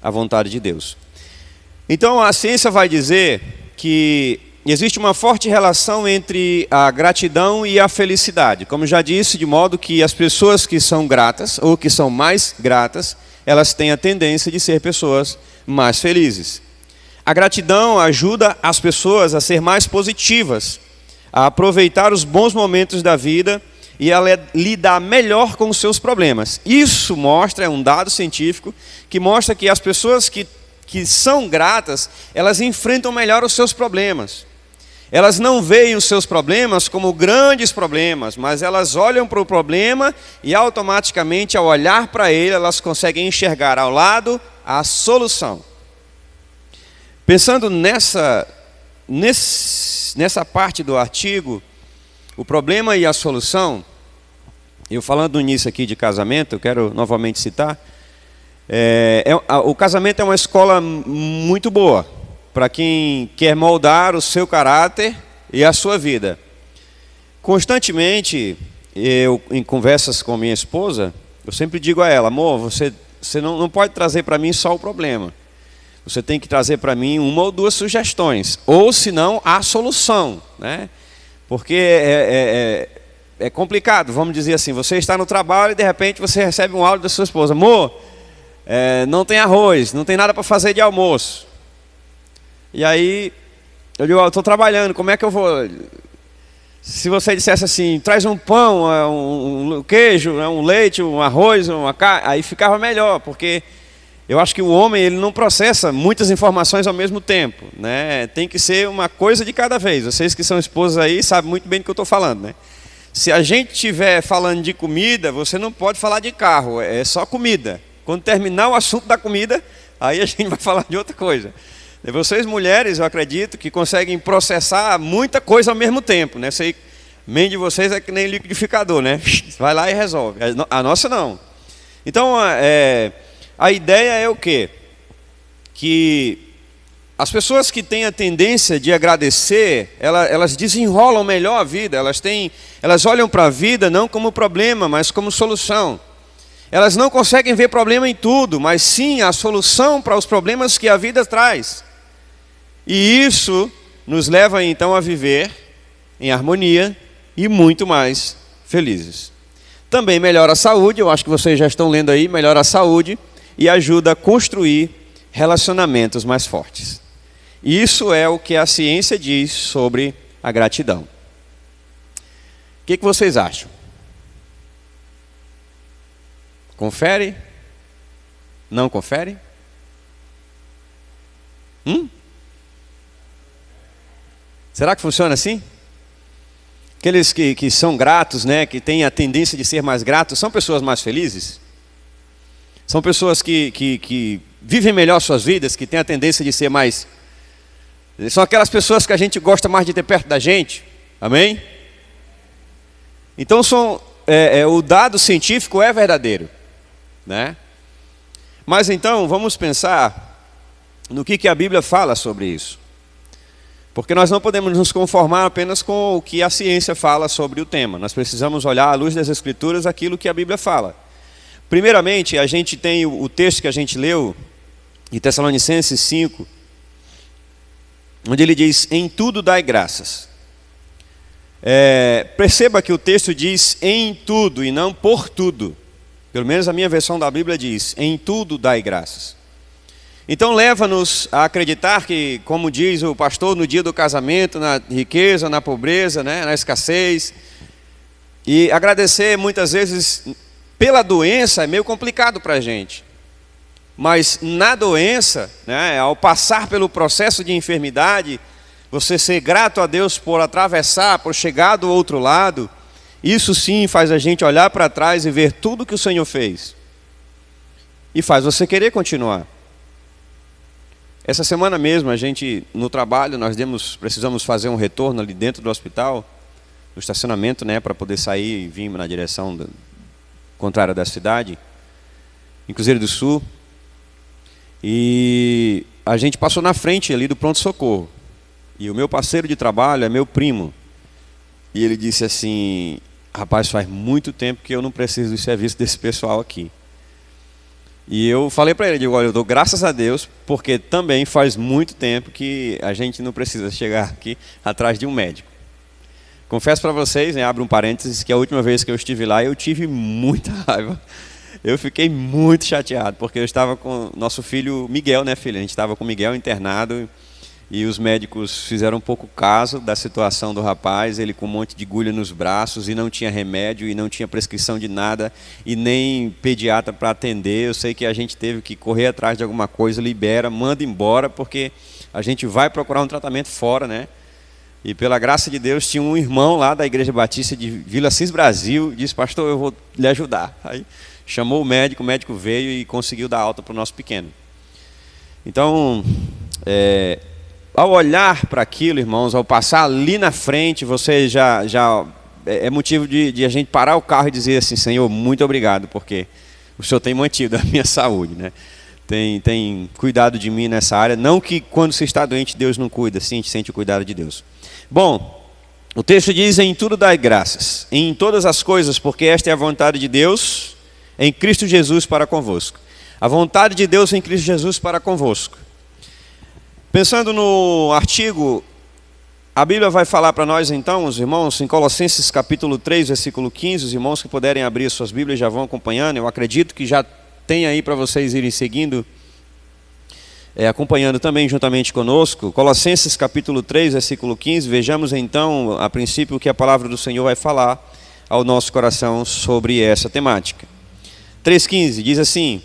a vontade de Deus. Então a ciência vai dizer que existe uma forte relação entre a gratidão e a felicidade. Como já disse, de modo que as pessoas que são gratas, ou que são mais gratas, elas têm a tendência de ser pessoas mais felizes. A gratidão ajuda as pessoas a ser mais positivas, a aproveitar os bons momentos da vida e a lidar melhor com os seus problemas. Isso mostra, é um dado científico, que mostra que as pessoas que são gratas, elas enfrentam melhor os seus problemas. Elas não veem os seus problemas como grandes problemas, mas elas olham para o problema e automaticamente, ao olhar para ele, elas conseguem enxergar ao lado a solução. Pensando nessa parte do artigo, o problema e a solução, Eu falando nisso aqui de casamento, eu quero novamente citar, o casamento é uma escola muito boa para quem quer moldar o seu caráter e a sua vida. Constantemente, eu em conversas com minha esposa, eu sempre digo a ela, amor, você não pode trazer para mim só o problema. Você tem que trazer para mim uma ou duas sugestões, ou se não, a solução, né? Porque é complicado, vamos dizer assim, você está no trabalho e de repente você recebe um áudio da sua esposa, amor, não tem arroz, não tem nada para fazer de almoço. E aí, eu digo, eu estou trabalhando, como é que eu vou... Se você dissesse assim, traz um pão, um queijo, um leite, um arroz, uma carne, aí ficava melhor, porque eu acho que o homem ele não processa muitas informações ao mesmo tempo, né? Tem que ser uma coisa de cada vez. Vocês que são esposas aí sabem muito bem do que eu estou falando, né? Se a gente estiver falando de comida, você não pode falar de carro, é só comida. Quando terminar o assunto da comida, aí a gente vai falar de outra coisa. Vocês mulheres, eu acredito, que conseguem processar muita coisa ao mesmo tempo, né? Sei, mente de vocês é que nem liquidificador, né? Vai lá e resolve. A nossa não. Então, a ideia é o quê? Que as pessoas que têm a tendência de agradecer, elas desenrolam melhor a vida. Elas olham para a vida não como problema, mas como solução. Elas não conseguem ver problema em tudo, mas sim a solução para os problemas que a vida traz. E isso nos leva então a viver em harmonia e muito mais felizes. Também melhora a saúde, eu acho que vocês já estão lendo aí, melhora a saúde e ajuda a construir relacionamentos mais fortes. Isso é o que a ciência diz sobre a gratidão. O que vocês acham? Confere? Não confere? Será que funciona assim? Aqueles que são gratos, né, que têm a tendência de ser mais gratos, são pessoas mais felizes? São pessoas que vivem melhor suas vidas, que têm a tendência de ser mais... São aquelas pessoas que a gente gosta mais de ter perto da gente. Amém? Então o dado científico é verdadeiro, né? Mas então vamos pensar no que a Bíblia fala sobre isso. Porque nós não podemos nos conformar apenas com o que a ciência fala sobre o tema. Nós precisamos olhar à luz das Escrituras aquilo que a Bíblia fala. Primeiramente, a gente tem o texto que a gente leu, de Tessalonicenses 5, onde ele diz, em tudo dai graças. Perceba que o texto diz em tudo e não por tudo. Pelo menos a minha versão da Bíblia diz, em tudo dai graças. Então leva-nos a acreditar que, como diz o pastor, no dia do casamento, na riqueza, na pobreza, né, na escassez, e agradecer muitas vezes pela doença é meio complicado para a gente. Mas na doença, né, ao passar pelo processo de enfermidade, você ser grato a Deus por atravessar, por chegar do outro lado, isso sim faz a gente olhar para trás e ver tudo que o Senhor fez. E faz você querer continuar. Essa semana mesmo, a gente, no trabalho, precisamos fazer um retorno ali dentro do hospital, no estacionamento, né, para poder sair e vir na direção contrária da cidade, em Cruzeiro do Sul. E a gente passou na frente ali do pronto-socorro. E o meu parceiro de trabalho é meu primo. E ele disse assim, rapaz, faz muito tempo que eu não preciso do serviço desse pessoal aqui. E eu falei para ele, digo, olha, eu dou graças a Deus, porque também faz muito tempo que a gente não precisa chegar aqui atrás de um médico. Confesso para vocês, né, abro um parênteses, que a última vez que eu estive lá, eu tive muita raiva. Eu fiquei muito chateado, porque eu estava com nosso filho Miguel, né, filho? A gente estava com o Miguel internado e os médicos fizeram um pouco caso da situação do rapaz, ele com um monte de agulha nos braços e não tinha remédio e não tinha prescrição de nada e nem pediatra para atender. Eu sei que a gente teve que correr atrás de alguma coisa, libera, manda embora, porque a gente vai procurar um tratamento fora, né? E pela graça de Deus tinha um irmão lá da Igreja Batista de Vila Cis Brasil, disse, pastor, eu vou lhe ajudar. Aí chamou o médico veio e conseguiu dar alta para o nosso pequeno. Então, ao olhar para aquilo, irmãos, ao passar ali na frente, você já é motivo de a gente parar o carro e dizer assim: Senhor, muito obrigado, porque o Senhor tem mantido a minha saúde, né? Tem cuidado de mim nessa área. Não que quando você está doente Deus não cuida, sim, a gente sente o cuidado de Deus. Bom, o texto diz: em tudo dai graças, em todas as coisas, porque esta é a vontade de Deus em Cristo Jesus para convosco. A vontade de Deus em Cristo Jesus para convosco. Pensando no artigo, a Bíblia vai falar para nós então, os irmãos, em Colossenses capítulo 3, versículo 15, os irmãos que puderem abrir suas Bíblias já vão acompanhando. Eu acredito que já tem aí para vocês irem seguindo, acompanhando também juntamente conosco. Colossenses capítulo 3, versículo 15, vejamos então, a princípio, o que a palavra do Senhor vai falar ao nosso coração sobre essa temática. 3,15 diz assim: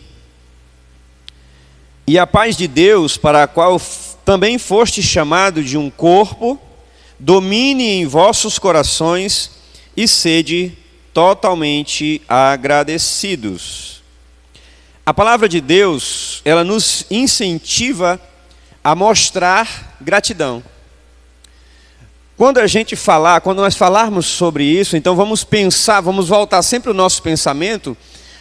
e a paz de Deus, para a qual também foste chamado de um corpo, domine em vossos corações e sede totalmente agradecidos. A palavra de Deus, ela nos incentiva a mostrar gratidão. Quando nós falarmos sobre isso, então vamos voltar sempre o nosso pensamento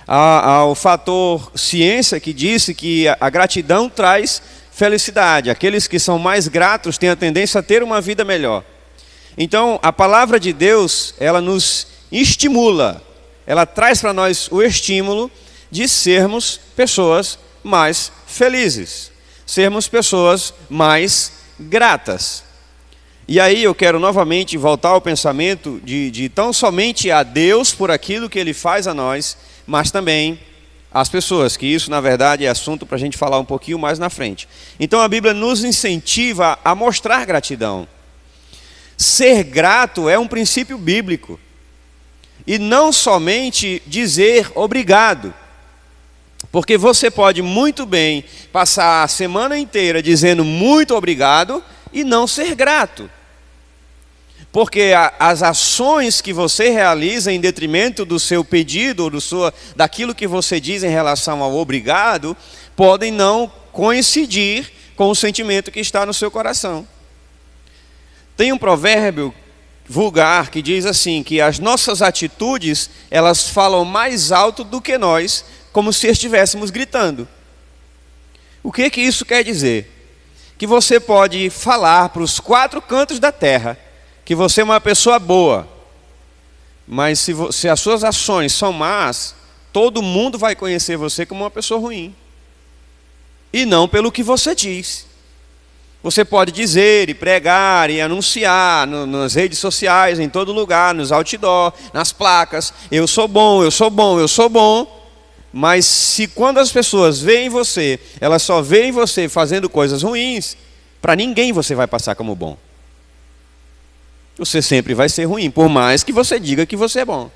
ao fator ciência, que disse que a gratidão traz felicidade. Aqueles que são mais gratos têm a tendência a ter uma vida melhor. Então, a palavra de Deus, ela nos estimula, ela traz para nós o estímulo de sermos pessoas mais felizes, sermos pessoas mais gratas. E aí eu quero novamente voltar ao pensamento de tão somente a Deus por aquilo que Ele faz a nós, mas também as pessoas, que isso na verdade é assunto para a gente falar um pouquinho mais na frente. Então a Bíblia nos incentiva a mostrar gratidão. Ser grato é um princípio bíblico. E não somente dizer obrigado. Porque você pode muito bem passar a semana inteira dizendo muito obrigado e não ser grato. Porque as ações que você realiza em detrimento do seu pedido, ou daquilo que você diz em relação ao obrigado, podem não coincidir com o sentimento que está no seu coração. Tem um provérbio vulgar que diz assim, que as nossas atitudes, elas falam mais alto do que nós, como se estivéssemos gritando. O que isso quer dizer? Que você pode falar para os 4 cantos da terra que você é uma pessoa boa, mas se as suas ações são más, todo mundo vai conhecer você como uma pessoa ruim, e não pelo que você diz. Você pode dizer e pregar e anunciar nas redes sociais, em todo lugar, nos outdoor, nas placas: eu sou bom, eu sou bom, eu sou bom. Mas se quando as pessoas veem você, elas só veem você fazendo coisas ruins, para ninguém você vai passar como bom. Você sempre vai ser ruim, por mais que você diga que você é bom.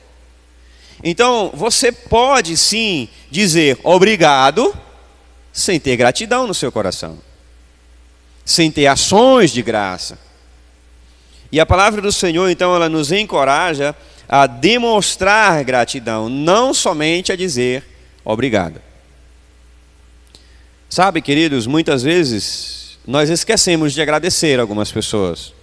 Então, você pode sim dizer obrigado, sem ter gratidão no seu coração, sem ter ações de graça. E a palavra do Senhor, então, ela nos encoraja a demonstrar gratidão, não somente a dizer obrigado. Sabe, queridos, muitas vezes nós esquecemos de agradecer algumas pessoas.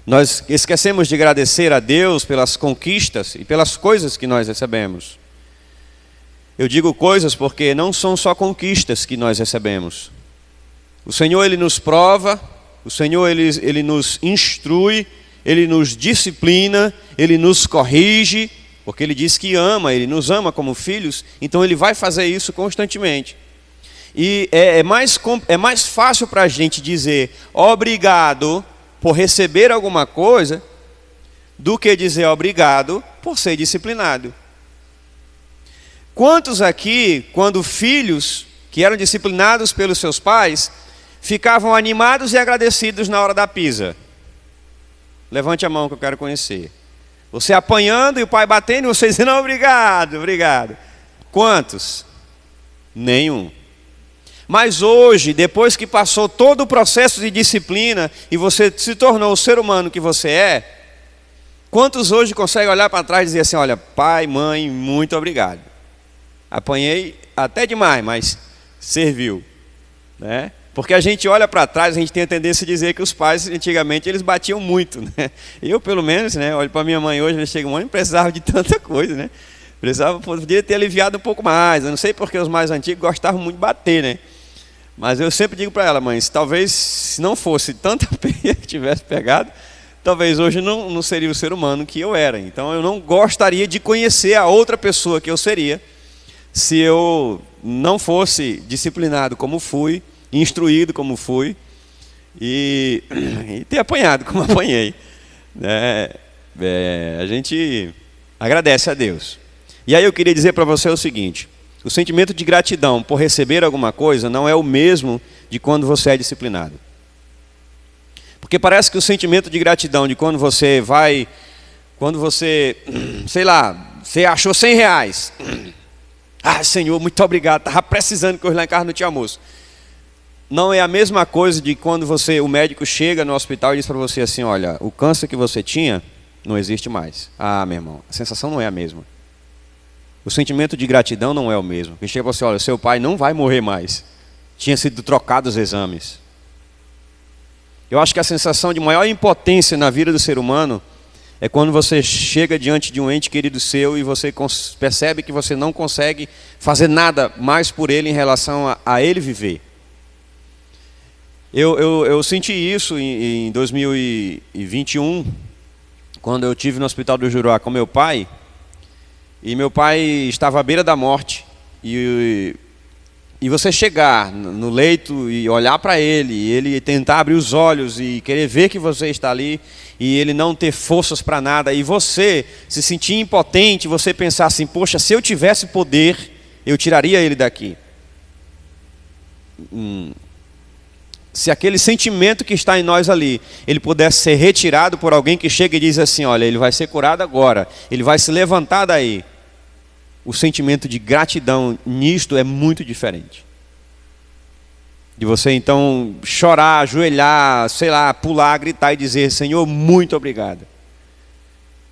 Nós esquecemos de agradecer a Deus pelas conquistas e pelas coisas que nós recebemos. Eu digo coisas porque não são só conquistas que nós recebemos. O Senhor, Ele nos prova, o Senhor, Ele nos instrui, Ele nos disciplina, Ele nos corrige, porque Ele diz que ama, Ele nos ama como filhos, então Ele vai fazer isso constantemente. E é mais fácil para a gente dizer obrigado por receber alguma coisa, do que dizer obrigado por ser disciplinado. Quantos aqui, quando filhos que eram disciplinados pelos seus pais, ficavam animados e agradecidos na hora da pisa? Levante a mão que eu quero conhecer. Você apanhando e o pai batendo e você dizendo obrigado, obrigado. Quantos? Nenhum. Mas hoje, depois que passou todo o processo de disciplina e você se tornou o ser humano que você é, quantos hoje conseguem olhar para trás e dizer assim: olha, pai, mãe, muito obrigado. Apanhei até demais, mas serviu, né? Porque a gente olha para trás, a gente tem a tendência a dizer que os pais, antigamente, eles batiam muito, né? Eu, pelo menos, né, olho para minha mãe hoje, ela chega um ano e precisava de tanta coisa, né? Podia ter aliviado um pouco mais. Eu não sei porque os mais antigos gostavam muito de bater, né? Mas eu sempre digo para ela, mãe, talvez se não fosse tanta peia que tivesse pegado, talvez hoje não seria o ser humano que eu era. Então eu não gostaria de conhecer a outra pessoa que eu seria se eu não fosse disciplinado como fui, instruído como fui e ter apanhado como apanhei. A gente agradece a Deus. E aí eu queria dizer para você o seguinte: o sentimento de gratidão por receber alguma coisa não é o mesmo de quando você é disciplinado. Porque parece que o sentimento de gratidão de quando você, sei lá, você achou R$100. Ah, Senhor, muito obrigado, estava precisando que hoje lá em casa não tinha almoço. Não é a mesma coisa de quando o médico chega no hospital e diz para você assim, olha, o câncer que você tinha não existe mais. Ah, meu irmão, a sensação não é a mesma. O sentimento de gratidão não é o mesmo. Quem chega para você, olha, seu pai não vai morrer mais. Tinha sido trocados os exames. Eu acho que a sensação de maior impotência na vida do ser humano é quando você chega diante de um ente querido seu e você percebe que você não consegue fazer nada mais por ele em relação a ele viver. Eu senti isso em 2021, quando eu estive no Hospital do Juruá com meu pai. E meu pai estava à beira da morte. E você chegar no leito e olhar para ele, e ele tentar abrir os olhos e querer ver que você está ali, e ele não ter forças para nada, e você se sentir impotente, você pensar assim, poxa, se eu tivesse poder, eu tiraria ele daqui. Se aquele sentimento que está em nós ali, ele pudesse ser retirado por alguém que chega e diz assim, olha, ele vai ser curado agora, ele vai se levantar daí. O sentimento de gratidão nisto é muito diferente. De você então chorar, ajoelhar, sei lá, pular, gritar e dizer, Senhor, muito obrigado.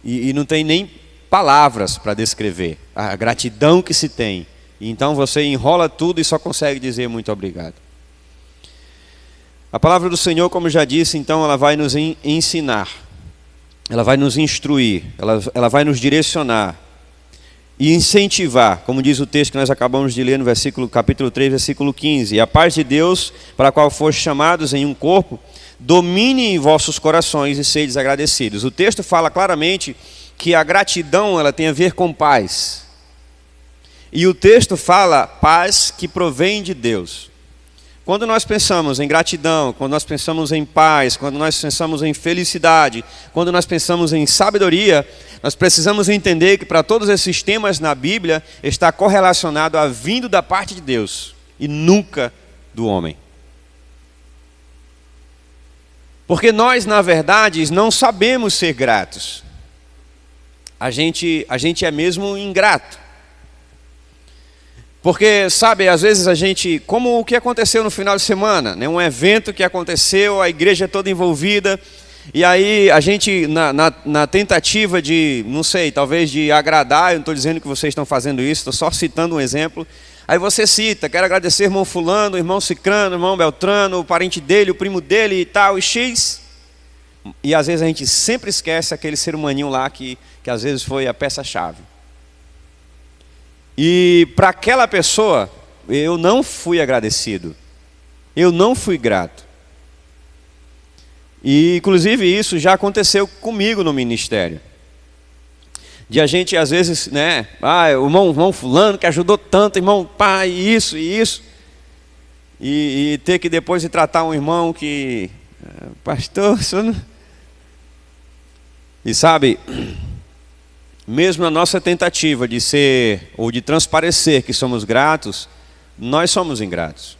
E não tem nem palavras para descrever a gratidão que se tem. E então você enrola tudo e só consegue dizer muito obrigado. A palavra do Senhor, como já disse, então ela vai nos ensinar. Ela vai nos instruir, ela vai nos direcionar. E incentivar, como diz o texto que nós acabamos de ler no capítulo 3, versículo 15. E a paz de Deus, para a qual foste chamados em um corpo, domine em vossos corações e sedes agradecidos. O texto fala claramente que a gratidão ela tem a ver com paz. E o texto fala paz que provém de Deus. Quando nós pensamos em gratidão, quando nós pensamos em paz, quando nós pensamos em felicidade, quando nós pensamos em sabedoria, nós precisamos entender que para todos esses temas na Bíblia está correlacionado a vindo da parte de Deus e nunca do homem. Porque nós, na verdade, não sabemos ser gratos. A gente é mesmo ingrato. Porque, sabe, às vezes a gente, como o que aconteceu no final de semana, né? Um evento que aconteceu, a igreja toda envolvida, e aí a gente, na tentativa de, não sei, talvez de agradar, eu não estou dizendo que vocês estão fazendo isso, estou só citando um exemplo, aí você cita, quero agradecer irmão fulano, irmão cicrano, irmão beltrano, o parente dele, o primo dele e tal, e X, e às vezes a gente sempre esquece aquele ser humaninho lá que às vezes foi a peça-chave. E para aquela pessoa, eu não fui agradecido. Eu não fui grato. E inclusive isso já aconteceu comigo no ministério. De a gente às vezes, né, o irmão fulano que ajudou tanto, irmão pai, isso e isso. E ter que depois de tratar um irmão que, pastor, senhor... E sabe... Mesmo na nossa tentativa de ser ou de transparecer que somos gratos, nós somos ingratos.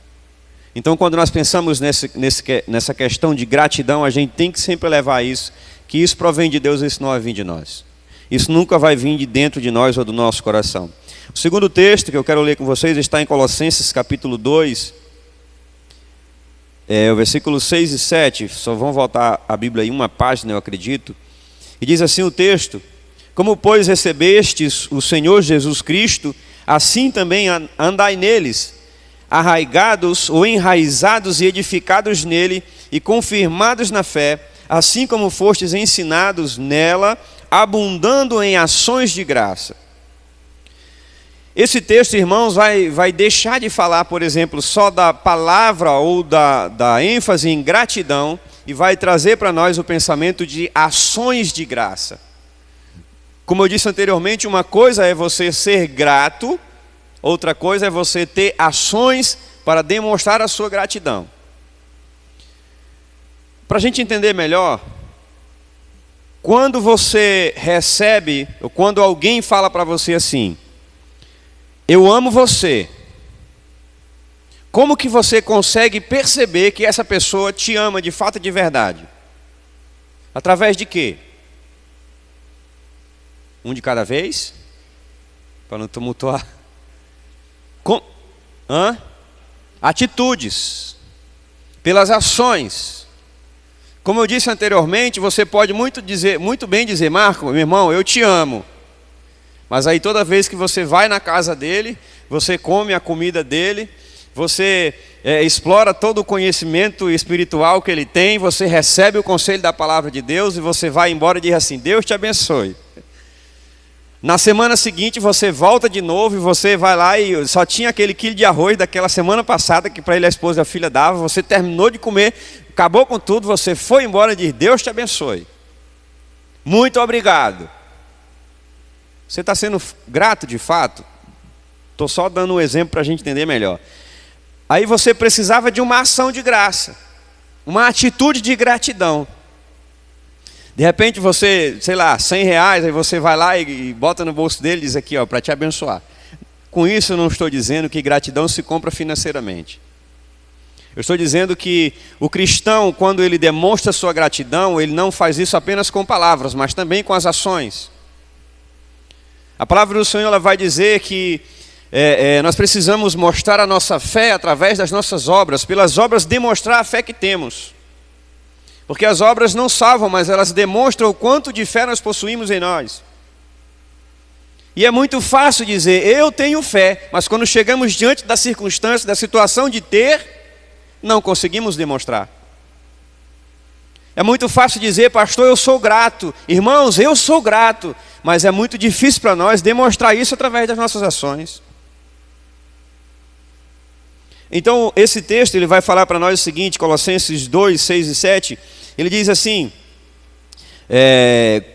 Então, quando nós pensamos nessa questão de gratidão, a gente tem que sempre levar isso, que isso provém de Deus, isso não vai vir de nós. Isso nunca vai vir de dentro de nós ou do nosso coração. O segundo texto que eu quero ler com vocês está em Colossenses capítulo 2, o versículo 6 e 7. Só vão voltar a Bíblia em uma página, eu acredito. E diz assim o texto: como, pois, recebestes o Senhor Jesus Cristo, assim também andai neles, arraigados ou enraizados e edificados nele e confirmados na fé, assim como fostes ensinados nela, abundando em ações de graça. Esse texto, irmãos, vai deixar de falar, por exemplo, só da palavra ou da ênfase em gratidão e vai trazer para nós o pensamento de ações de graça. Como eu disse anteriormente, uma coisa é você ser grato, outra coisa é você ter ações para demonstrar a sua gratidão. Para a gente entender melhor, quando você recebe, ou quando alguém fala para você assim, eu amo você, como que você consegue perceber que essa pessoa te ama de fato e de verdade? Através de quê? Um de cada vez? Para não tumultuar. Atitudes. Pelas ações. Como eu disse anteriormente, você pode muito bem dizer, Marco, meu irmão, eu te amo. Mas aí toda vez que você vai na casa dele, você come a comida dele, você explora todo o conhecimento espiritual que ele tem, você recebe o conselho da palavra de Deus e você vai embora e diz assim, Deus te abençoe. Na semana seguinte você volta de novo e você vai lá e só tinha aquele quilo de arroz daquela semana passada que para ele a esposa e a filha dava, você terminou de comer, acabou com tudo, você foi embora e diz, Deus te abençoe. Muito obrigado. Você está sendo grato de fato? Estou só dando um exemplo para a gente entender melhor. Aí você precisava de uma ação de graça, uma atitude de gratidão. De repente você, sei lá, R$100, aí você vai lá e bota no bolso dele e diz aqui, ó, para te abençoar. Com isso eu não estou dizendo que gratidão se compra financeiramente. Eu estou dizendo que o cristão, quando ele demonstra sua gratidão, ele não faz isso apenas com palavras, mas também com as ações. A palavra do Senhor ela vai dizer que nós precisamos mostrar a nossa fé através das nossas obras, pelas obras demonstrar a fé que temos. Porque as obras não salvam, mas elas demonstram o quanto de fé nós possuímos em nós. E é muito fácil dizer, eu tenho fé, mas quando chegamos diante da circunstância, da situação de ter, não conseguimos demonstrar. É muito fácil dizer, pastor, eu sou grato. Irmãos, eu sou grato. Mas é muito difícil para nós demonstrar isso através das nossas ações. Então, esse texto ele vai falar para nós o seguinte, Colossenses 2, 6 e 7. Ele diz assim,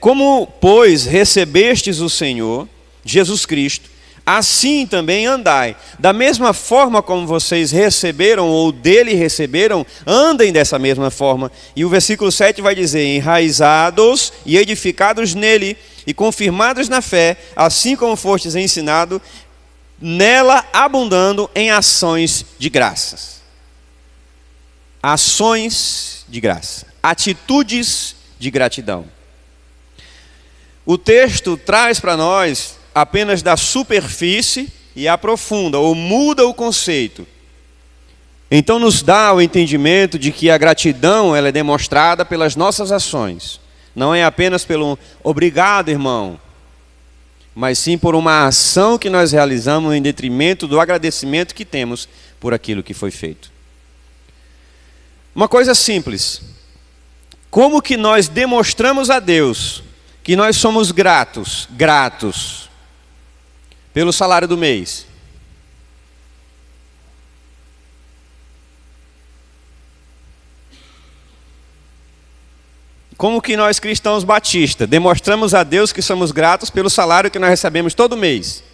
como, pois, recebestes o Senhor, Jesus Cristo, assim também andai. Da mesma forma como vocês receberam ou dele receberam, andem dessa mesma forma. E o versículo 7 vai dizer, enraizados e edificados nele e confirmados na fé, assim como fostes ensinado, nela abundando em ações de graças. Ações de graça. Atitudes de gratidão. O texto traz para nós apenas da superfície e aprofunda, ou muda o conceito. Então nos dá o entendimento de que a gratidão ela é demonstrada pelas nossas ações. Não é apenas pelo obrigado, irmão, mas sim por uma ação que nós realizamos em detrimento do agradecimento que temos por aquilo que foi feito. Uma coisa simples. Como que nós demonstramos a Deus que nós somos gratos pelo salário do mês? Como que nós cristãos batistas demonstramos a Deus que somos gratos pelo salário que nós recebemos todo mês?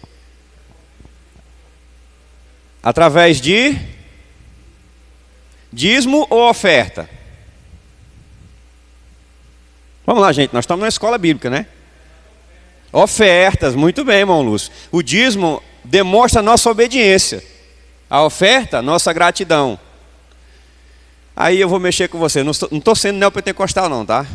Através de dízimo ou oferta? Vamos lá, gente, nós estamos na escola bíblica, né? Ofertas, muito bem, irmão Lúcio. O dízimo demonstra a nossa obediência. A oferta, nossa gratidão. Aí eu vou mexer com você. Não estou sendo neopentecostal não, tá?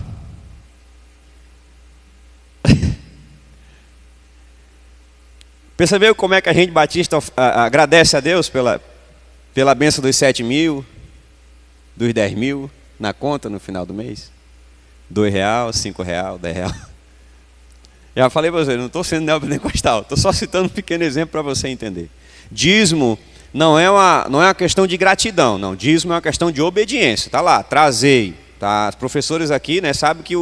Percebeu como é que a gente batista agradece a Deus pela bênção dos 7 mil, dos 10 mil na conta no final do mês? R$2, R$5, R$10. Já falei para você, não estou sendo neopentecostal, estou só citando um pequeno exemplo para você entender. Dízimo não é uma questão de gratidão, não. Dízimo é uma questão de obediência. Está lá, trazei. Tá? Os professores aqui, né, sabem que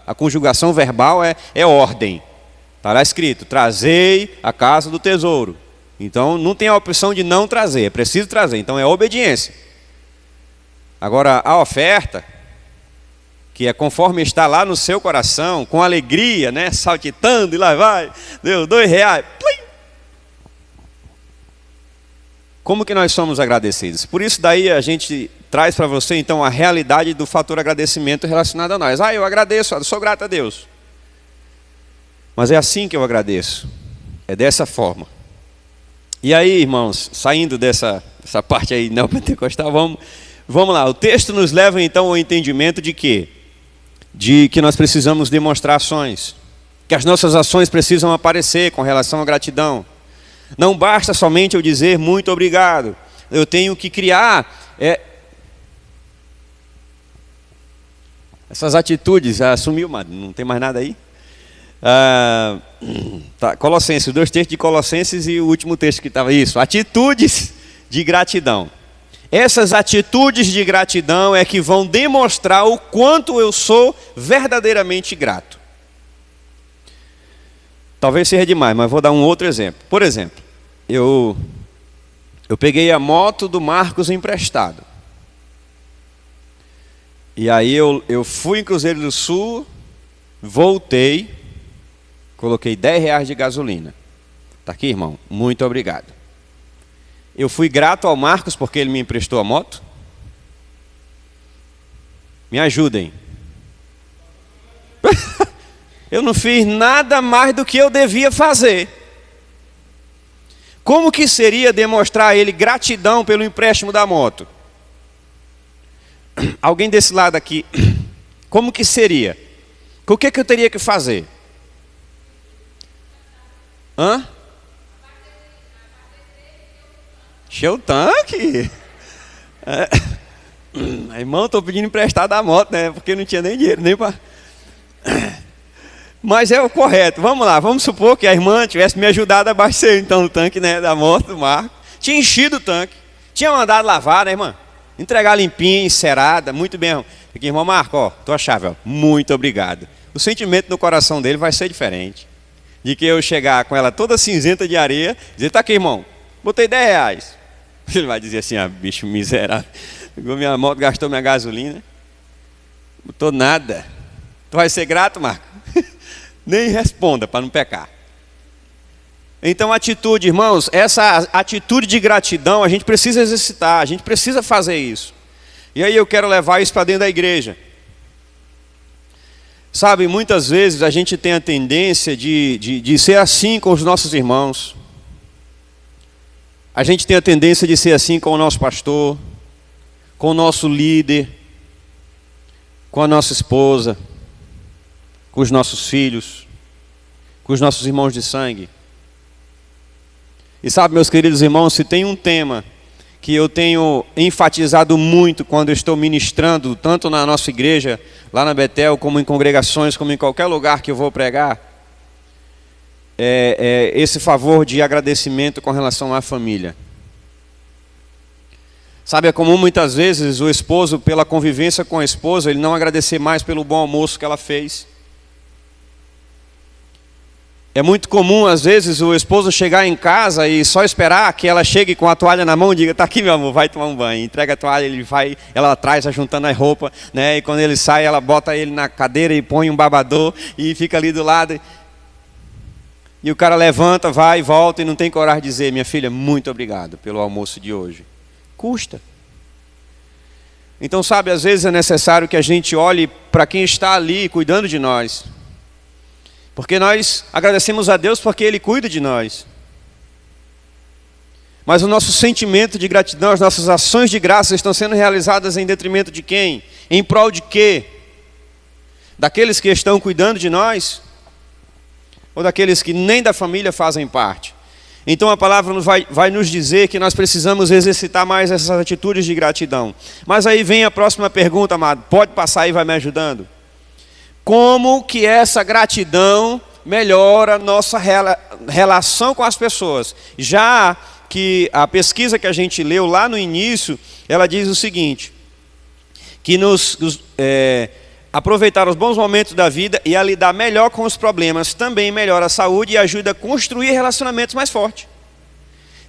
a conjugação verbal é ordem. Está lá escrito, trazei a casa do tesouro. Então não tem a opção de não trazer, é preciso trazer. Então é obediência. Agora a oferta, que é conforme está lá no seu coração, com alegria, né, saltitando e lá vai, deu R$2. Plim! Como que nós somos agradecidos? Por isso daí a gente traz para você então a realidade do fator agradecimento relacionado a nós. Eu agradeço, eu sou grato a Deus. Mas é assim que eu agradeço. É dessa forma. E aí, irmãos, saindo dessa parte aí neopentecostal, vamos lá. O texto nos leva então ao entendimento de quê? De que nós precisamos demonstrar ações. Que as nossas ações precisam aparecer com relação à gratidão. Não basta somente eu dizer muito obrigado. Eu tenho que criar essas atitudes. Sumiu, mano, não tem mais nada aí? Tá, Colossenses, 2 textos de Colossenses e o último texto que estava isso. Atitudes de gratidão. Essas atitudes de gratidão é que vão demonstrar o quanto eu sou verdadeiramente grato. Talvez seja demais, mas vou dar um outro exemplo. Por exemplo, eu peguei a moto do Marcos emprestado. E aí eu fui em Cruzeiro do Sul, voltei, coloquei R$10 de gasolina. Está aqui, irmão? Muito obrigado. Eu fui grato ao Marcos porque ele me emprestou a moto? Me ajudem. Eu não fiz nada mais do que eu devia fazer. Como que seria demonstrar a ele gratidão pelo empréstimo da moto? Alguém desse lado aqui, como que seria? O que eu teria que fazer? Encher o tanque? Irmão, estou pedindo emprestado a moto, né? Porque não tinha nem dinheiro, nem para... Mas é o correto. Vamos lá, vamos supor que a irmã tivesse me ajudado a abastecer então o tanque, né, da moto do Marco. Tinha enchido o tanque. Tinha mandado lavar, né, irmã? Entregar limpinha, encerada, muito bem. Aqui, irmão Marco, ó, tua chave, ó. Muito obrigado. O sentimento no coração dele vai ser diferente. De que eu chegar com ela toda cinzenta de areia, dizer, tá aqui, irmão, botei R$10. Ele vai dizer assim, bicho miserável. Pegou minha moto, gastou minha gasolina. Botou nada. Tu vai ser grato, Marco? Nem responda para não pecar. Então, atitude, irmãos, essa atitude de gratidão a gente precisa exercitar, a gente precisa fazer isso. E aí eu quero levar isso para dentro da igreja. Sabe, muitas vezes a gente tem a tendência de ser assim com os nossos irmãos. A gente tem a tendência de ser assim com o nosso pastor, com o nosso líder, com a nossa esposa, com os nossos filhos, com os nossos irmãos de sangue. E sabe, meus queridos irmãos, se tem um tema que eu tenho enfatizado muito quando eu estou ministrando, tanto na nossa igreja, lá na Betel, como em congregações, como em qualquer lugar que eu vou pregar, é esse favor de agradecimento com relação à família. Sabe, é comum muitas vezes o esposo, pela convivência com a esposa, ele não agradecer mais pelo bom almoço que ela fez. É muito comum, às vezes, o esposo chegar em casa e só esperar que ela chegue com a toalha na mão e diga, tá aqui, meu amor, vai tomar um banho. Entrega a toalha, ele vai, ela traz, juntando as roupas, né? E quando ele sai, ela bota ele na cadeira e põe um babador e fica ali do lado. E o cara levanta, vai e volta e não tem coragem de dizer, minha filha, muito obrigado pelo almoço de hoje. Custa. Então, sabe, às vezes é necessário que a gente olhe para quem está ali cuidando de nós. Porque nós agradecemos a Deus porque Ele cuida de nós. Mas o nosso sentimento de gratidão, as nossas ações de graça estão sendo realizadas em detrimento de quem? Em prol de quê? Daqueles que estão cuidando de nós? Ou daqueles que nem da família fazem parte? Então a palavra vai nos dizer que nós precisamos exercitar mais essas atitudes de gratidão. Mas aí vem a próxima pergunta, amado. Pode passar aí e vai me ajudando. Como que essa gratidão melhora a nossa relação com as pessoas? Já que a pesquisa que a gente leu lá no início, ela diz o seguinte, que aproveitar os bons momentos da vida e a lidar melhor com os problemas também melhora a saúde e ajuda a construir relacionamentos mais fortes.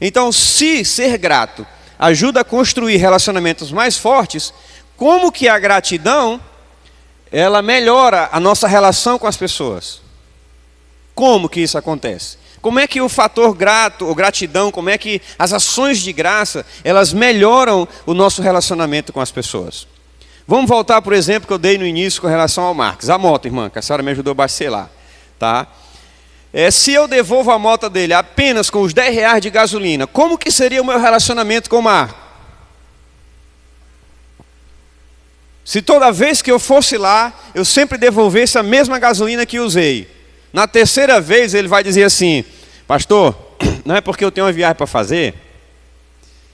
Então, se ser grato ajuda a construir relacionamentos mais fortes, como que a gratidão, ela melhora a nossa relação com as pessoas? Como que isso acontece? Como é que o fator grato ou gratidão, como é que as ações de graça, elas melhoram o nosso relacionamento com as pessoas? Vamos voltar, por exemplo, que eu dei no início com relação ao Marcos. A moto, irmã, que a senhora me ajudou a bacelar, tá? Se eu devolvo a moto dele apenas com os R$10 de gasolina, como que seria o meu relacionamento com o Marco? Se toda vez que eu fosse lá, eu sempre devolvesse a mesma gasolina que usei. Na terceira vez ele vai dizer assim, pastor, não é porque eu tenho uma viagem para fazer,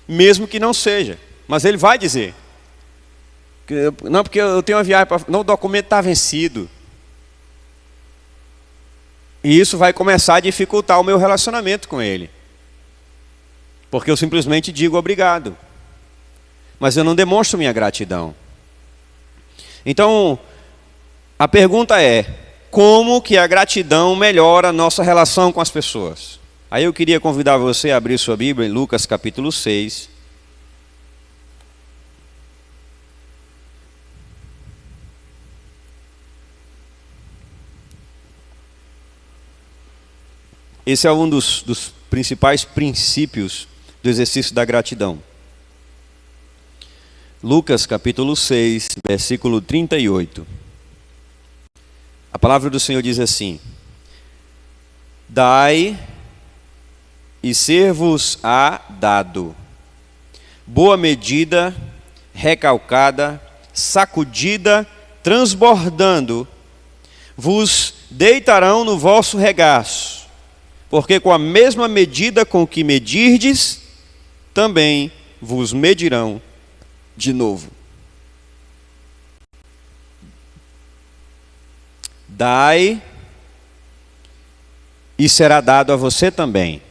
mesmo que não seja, mas ele vai dizer, não porque eu tenho uma viagem para fazer, não, o documento está vencido. E isso vai começar a dificultar o meu relacionamento com ele. Porque eu simplesmente digo obrigado. Mas eu não demonstro minha gratidão. Então, a pergunta é, como que a gratidão melhora a nossa relação com as pessoas? Aí eu queria convidar você a abrir sua Bíblia em Lucas capítulo 6. Esse é um dos principais princípios do exercício da gratidão. Lucas capítulo 6, versículo 38. A palavra do Senhor diz assim: dai e ser-vos-á dado, boa medida, recalcada, sacudida, transbordando, vos deitarão no vosso regaço. Porque com a mesma medida com que medirdes, também vos medirão de novo. Dai, e será dado a você também.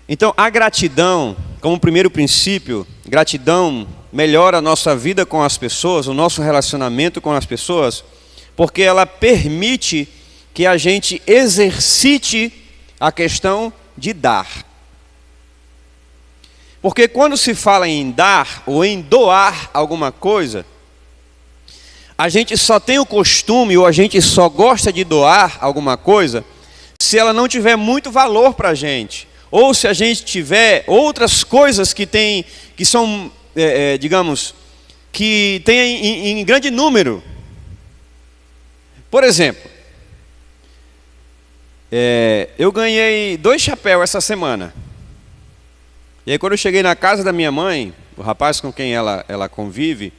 Então, a gratidão, como primeiro princípio, gratidão melhora a nossa vida com as pessoas, o nosso relacionamento com as pessoas, porque ela permite que a gente exercite a questão de dar. Porque quando se fala em dar ou em doar alguma coisa, a gente só tem o costume ou a gente só gosta de doar alguma coisa se ela não tiver muito valor para a gente. Ou se a gente tiver outras coisas que são, digamos, que tem em grande número. Por exemplo, eu ganhei 2 chapéus essa semana. E aí quando eu cheguei na casa da minha mãe, o rapaz com quem ela convive,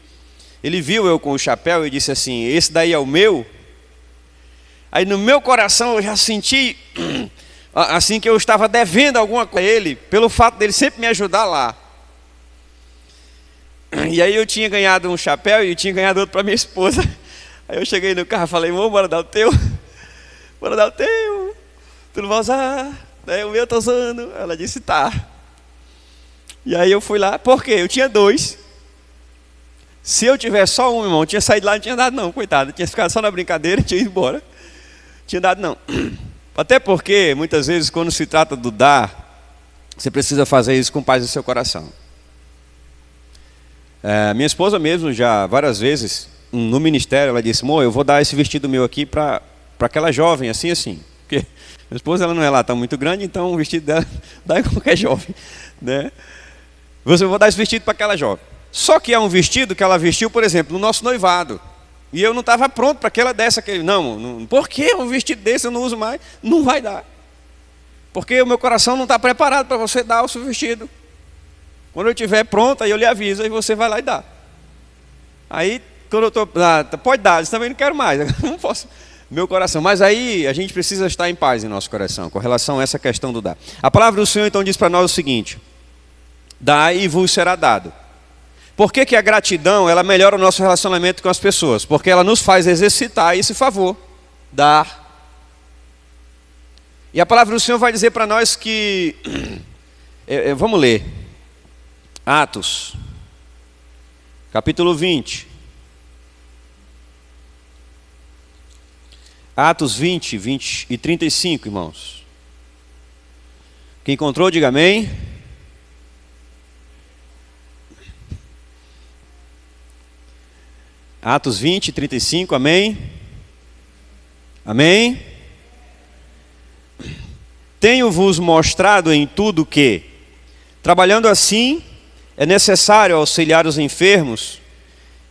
ele viu eu com o chapéu e disse assim, esse daí é o meu? Aí no meu coração eu já senti assim que eu estava devendo alguma coisa a ele, pelo fato dele sempre me ajudar lá. E aí eu tinha ganhado um chapéu e eu tinha ganhado outro para minha esposa. Aí eu cheguei no carro e falei, amor, bora dar o teu? Bora dar o teu? Tu não vai usar? O meu eu estou usando. Ela disse, tá. E aí eu fui lá, por quê? Eu tinha 2. Se eu tivesse só um, irmão, eu tinha saído lá, não tinha dado não, coitado. Eu tinha ficado só na brincadeira, tinha ido embora. Não tinha dado não. Até porque, muitas vezes, quando se trata do dar, você precisa fazer isso com paz no seu coração. Minha esposa mesmo, já várias vezes, no ministério, ela disse, amor, eu vou dar esse vestido meu aqui para aquela jovem, assim. Porque minha esposa ela não é lá tão muito grande, então o vestido dela dá em qualquer jovem, né? Eu vou dar esse vestido para aquela jovem. Só que é um vestido que ela vestiu, por exemplo, no nosso noivado. E eu não estava pronto para que ela desse aquele. Não, por que um vestido desse eu não uso mais? Não vai dar. Porque o meu coração não está preparado para você dar o seu vestido. Quando eu estiver pronto, aí eu lhe aviso, aí você vai lá e dá. Aí, quando eu estou. Pode dar, eu também não quero mais. Não posso. Meu coração. Mas aí a gente precisa estar em paz em nosso coração, com relação a essa questão do dar. A palavra do Senhor então diz para nós o seguinte: dai e vos será dado. Por que a gratidão ela melhora o nosso relacionamento com as pessoas? Porque ela nos faz exercitar esse favor, dar. E a palavra do Senhor vai dizer para nós que... vamos ler. Atos, capítulo 20. Atos 20, 20 e 35, irmãos. Quem encontrou, diga amém. Atos 20, 35, amém. Amém. Tenho-vos mostrado em tudo que, trabalhando assim, é necessário auxiliar os enfermos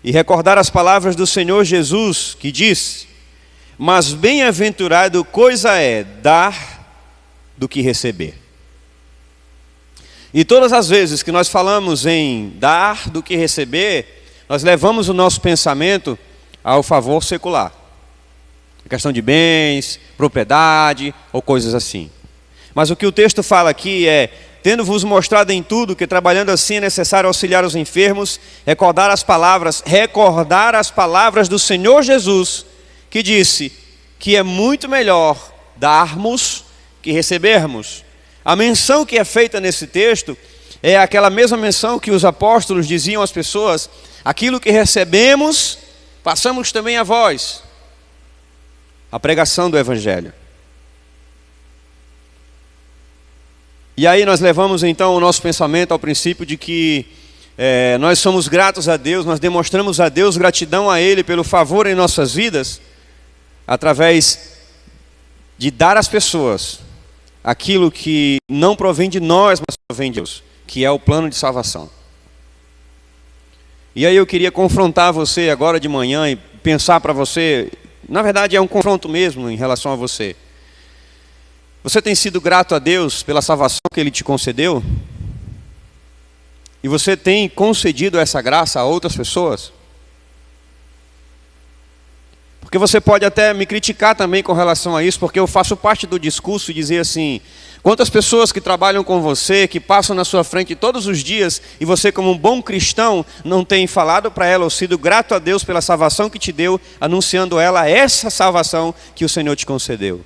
e recordar as palavras do Senhor Jesus, que disse: mas bem-aventurado coisa é dar do que receber. E todas as vezes que nós falamos em dar do que receber, nós levamos o nosso pensamento ao favor secular. A questão de bens, propriedade ou coisas assim. Mas o que o texto fala aqui é: tendo-vos mostrado em tudo que trabalhando assim é necessário auxiliar os enfermos, recordar as palavras do Senhor Jesus, que disse que é muito melhor darmos que recebermos. A menção que é feita nesse texto é aquela mesma menção que os apóstolos diziam às pessoas: aquilo que recebemos, passamos também a vós. A pregação do Evangelho. E aí nós levamos então o nosso pensamento ao princípio de que nós somos gratos a Deus, nós demonstramos a Deus gratidão a Ele pelo favor em nossas vidas, através de dar às pessoas aquilo que não provém de nós, mas provém de Deus, que é o plano de salvação. E aí eu queria confrontar você agora de manhã e pensar para você, na verdade é um confronto mesmo em relação a você. Você tem sido grato a Deus pela salvação que Ele te concedeu? E você tem concedido essa graça a outras pessoas? Porque você pode até me criticar também com relação a isso, porque eu faço parte do discurso e dizer assim: quantas pessoas que trabalham com você, que passam na sua frente todos os dias, e você como um bom cristão não tem falado para ela ou sido grato a Deus pela salvação que te deu, anunciando a ela essa salvação que o Senhor te concedeu.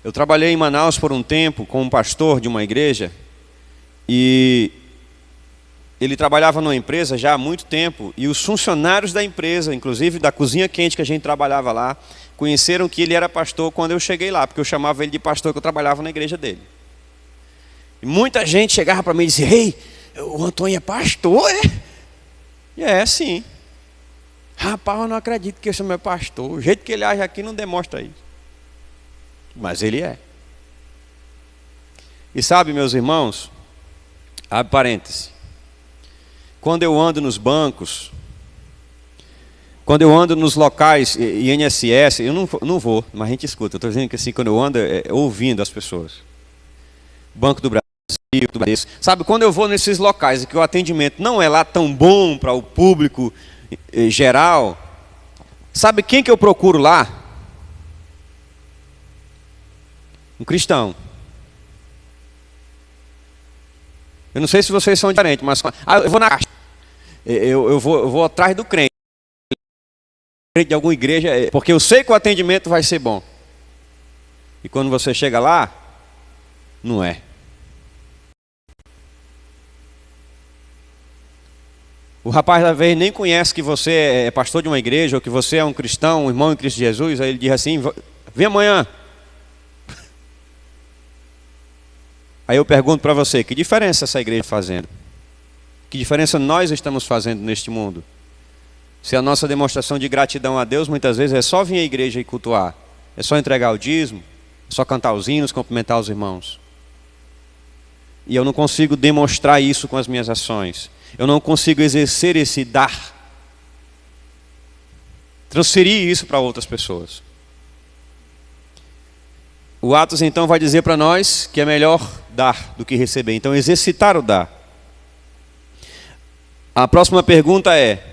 Eu trabalhei em Manaus por um tempo com um pastor de uma igreja, e ele trabalhava numa empresa já há muito tempo, e os funcionários da empresa, inclusive da cozinha quente que a gente trabalhava lá, conheceram que ele era pastor quando eu cheguei lá, porque eu chamava ele de pastor, que eu trabalhava na igreja dele. E muita gente chegava para mim e dizia: ei, o Antônio é pastor, é? E é, sim. Rapaz, eu não acredito que esse homem é pastor. O jeito que ele age aqui não demonstra isso. Mas ele é. E sabe, meus irmãos, abre parênteses, quando eu ando nos bancos, quando eu ando nos locais INSS, eu não vou, mas a gente escuta. Eu estou dizendo que assim, quando eu ando, ouvindo as pessoas. Banco do Brasil, do Bradesco. Sabe, quando eu vou nesses locais e que o atendimento não é lá tão bom para o público geral, sabe quem que eu procuro lá? Um cristão. Eu não sei se vocês são diferentes, mas eu vou na caixa. Eu vou atrás do crente de alguma igreja, porque eu sei que o atendimento vai ser bom. E quando você chega lá, não é. O rapaz às vezes nem conhece que você é pastor de uma igreja, ou que você é um cristão, um irmão em Cristo Jesus. Aí ele diz assim: vem amanhã. Aí eu pergunto para você: que diferença essa igreja está fazendo? Que diferença nós estamos fazendo neste mundo? Se a nossa demonstração de gratidão a Deus muitas vezes é só vir à igreja e cultuar, é só entregar o dízimo, é só cantar os hinos, cumprimentar os irmãos. E eu não consigo demonstrar isso com as minhas ações. Eu não consigo exercer esse dar, transferir isso para outras pessoas. O Atos então vai dizer para nós que é melhor dar do que receber. Então exercitar o dar. A próxima pergunta é: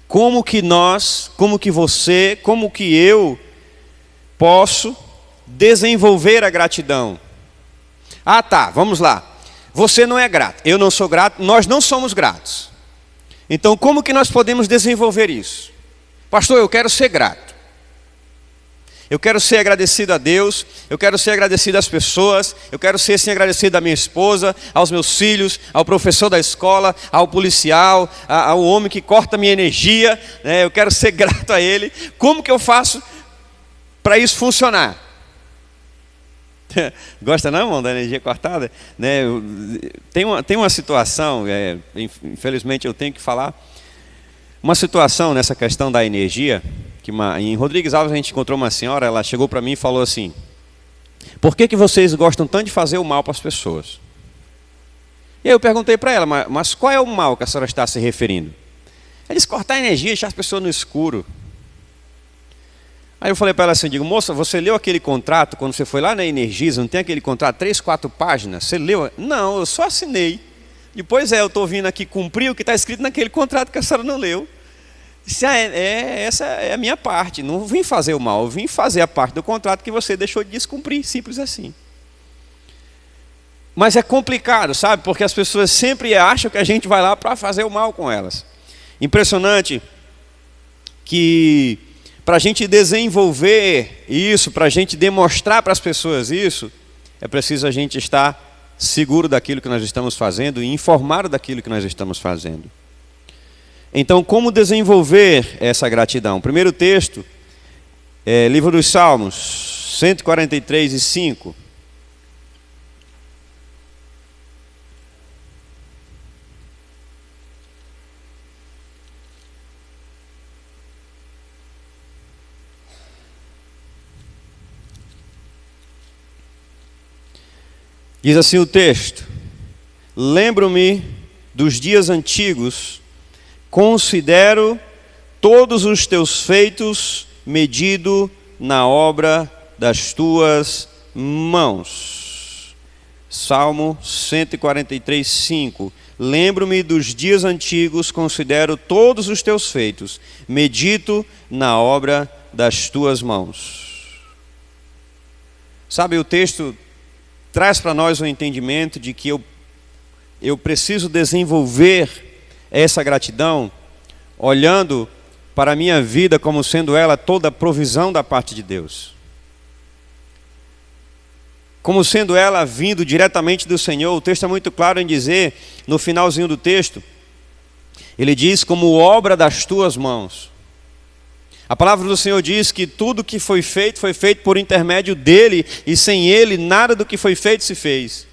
como que nós, como que você, como que eu posso desenvolver a gratidão? Ah, tá, vamos lá. Você não é grato, eu não sou grato, nós não somos gratos. Então como que nós podemos desenvolver isso? Pastor, eu quero ser grato. Eu quero ser agradecido a Deus, eu quero ser agradecido às pessoas, eu quero ser sim agradecido à minha esposa, aos meus filhos, ao professor da escola, ao policial, ao homem que corta minha energia, né? Eu quero ser grato a ele. Como que eu faço para isso funcionar? Gosta não, irmão, da energia cortada? Né? Tem uma situação, infelizmente eu tenho que falar, uma situação nessa questão da energia, que em Rodrigues Alves a gente encontrou uma senhora, ela chegou para mim e falou assim: por que vocês gostam tanto de fazer o mal para as pessoas? E aí eu perguntei para ela, mas qual é o mal que a senhora está se referindo? Ela disse: cortar a energia, deixar as pessoas no escuro. Aí eu falei para ela assim, digo: moça, você leu aquele contrato, quando você foi lá na Energisa, não tem aquele contrato, 3, 4 páginas, você leu? Não, eu só assinei. Depois eu estou vindo aqui cumprir o que está escrito naquele contrato que a senhora não leu. Disse: essa é a minha parte, não vim fazer o mal, eu vim fazer a parte do contrato que você deixou de descumprir, simples assim. Mas é complicado, sabe, porque as pessoas sempre acham que a gente vai lá para fazer o mal com elas. Impressionante que para a gente desenvolver isso, para a gente demonstrar para as pessoas isso, é preciso a gente estar seguro daquilo que nós estamos fazendo e informado daquilo que nós estamos fazendo. Então, como desenvolver essa gratidão? Primeiro texto, livro dos Salmos, 143 e 5. Diz assim o texto: lembro-me dos dias antigos, considero todos os teus feitos, medido na obra das tuas mãos. Salmo 143, 5. Lembro-me dos dias antigos, considero todos os teus feitos, medito na obra das tuas mãos. Sabe, o texto traz para nós o entendimento de que eu preciso desenvolver essa gratidão olhando para a minha vida como sendo ela toda a provisão da parte de Deus. Como sendo ela vindo diretamente do Senhor. O texto é muito claro em dizer, no finalzinho do texto, ele diz: como obra das tuas mãos. A palavra do Senhor diz que tudo que foi feito por intermédio dele, e sem ele nada do que foi feito se fez.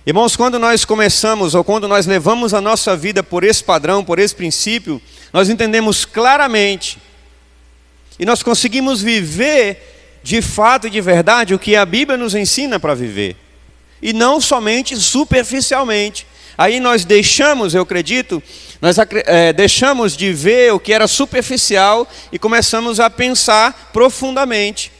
Irmãos, quando nós começamos, ou quando nós levamos a nossa vida por esse padrão, por esse princípio, nós entendemos claramente, e nós conseguimos viver de fato e de verdade o que a Bíblia nos ensina para viver, e não somente superficialmente. Aí nós deixamos, eu acredito, deixamos de ver o que era superficial e começamos a pensar profundamente.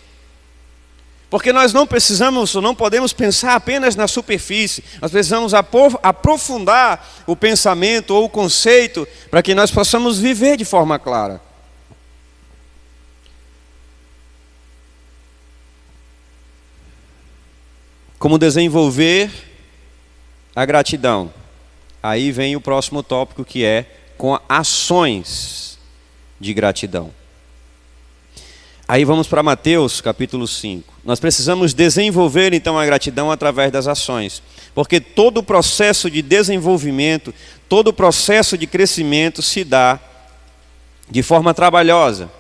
Porque nós não precisamos, ou não podemos pensar apenas na superfície. Nós precisamos aprofundar o pensamento ou o conceito para que nós possamos viver de forma clara. Como desenvolver a gratidão? Aí vem o próximo tópico, que é com ações de gratidão. Aí vamos para Mateus capítulo 5. Nós precisamos desenvolver então a gratidão através das ações. Porque todo o processo de desenvolvimento, todo o processo de crescimento se dá de forma trabalhosa.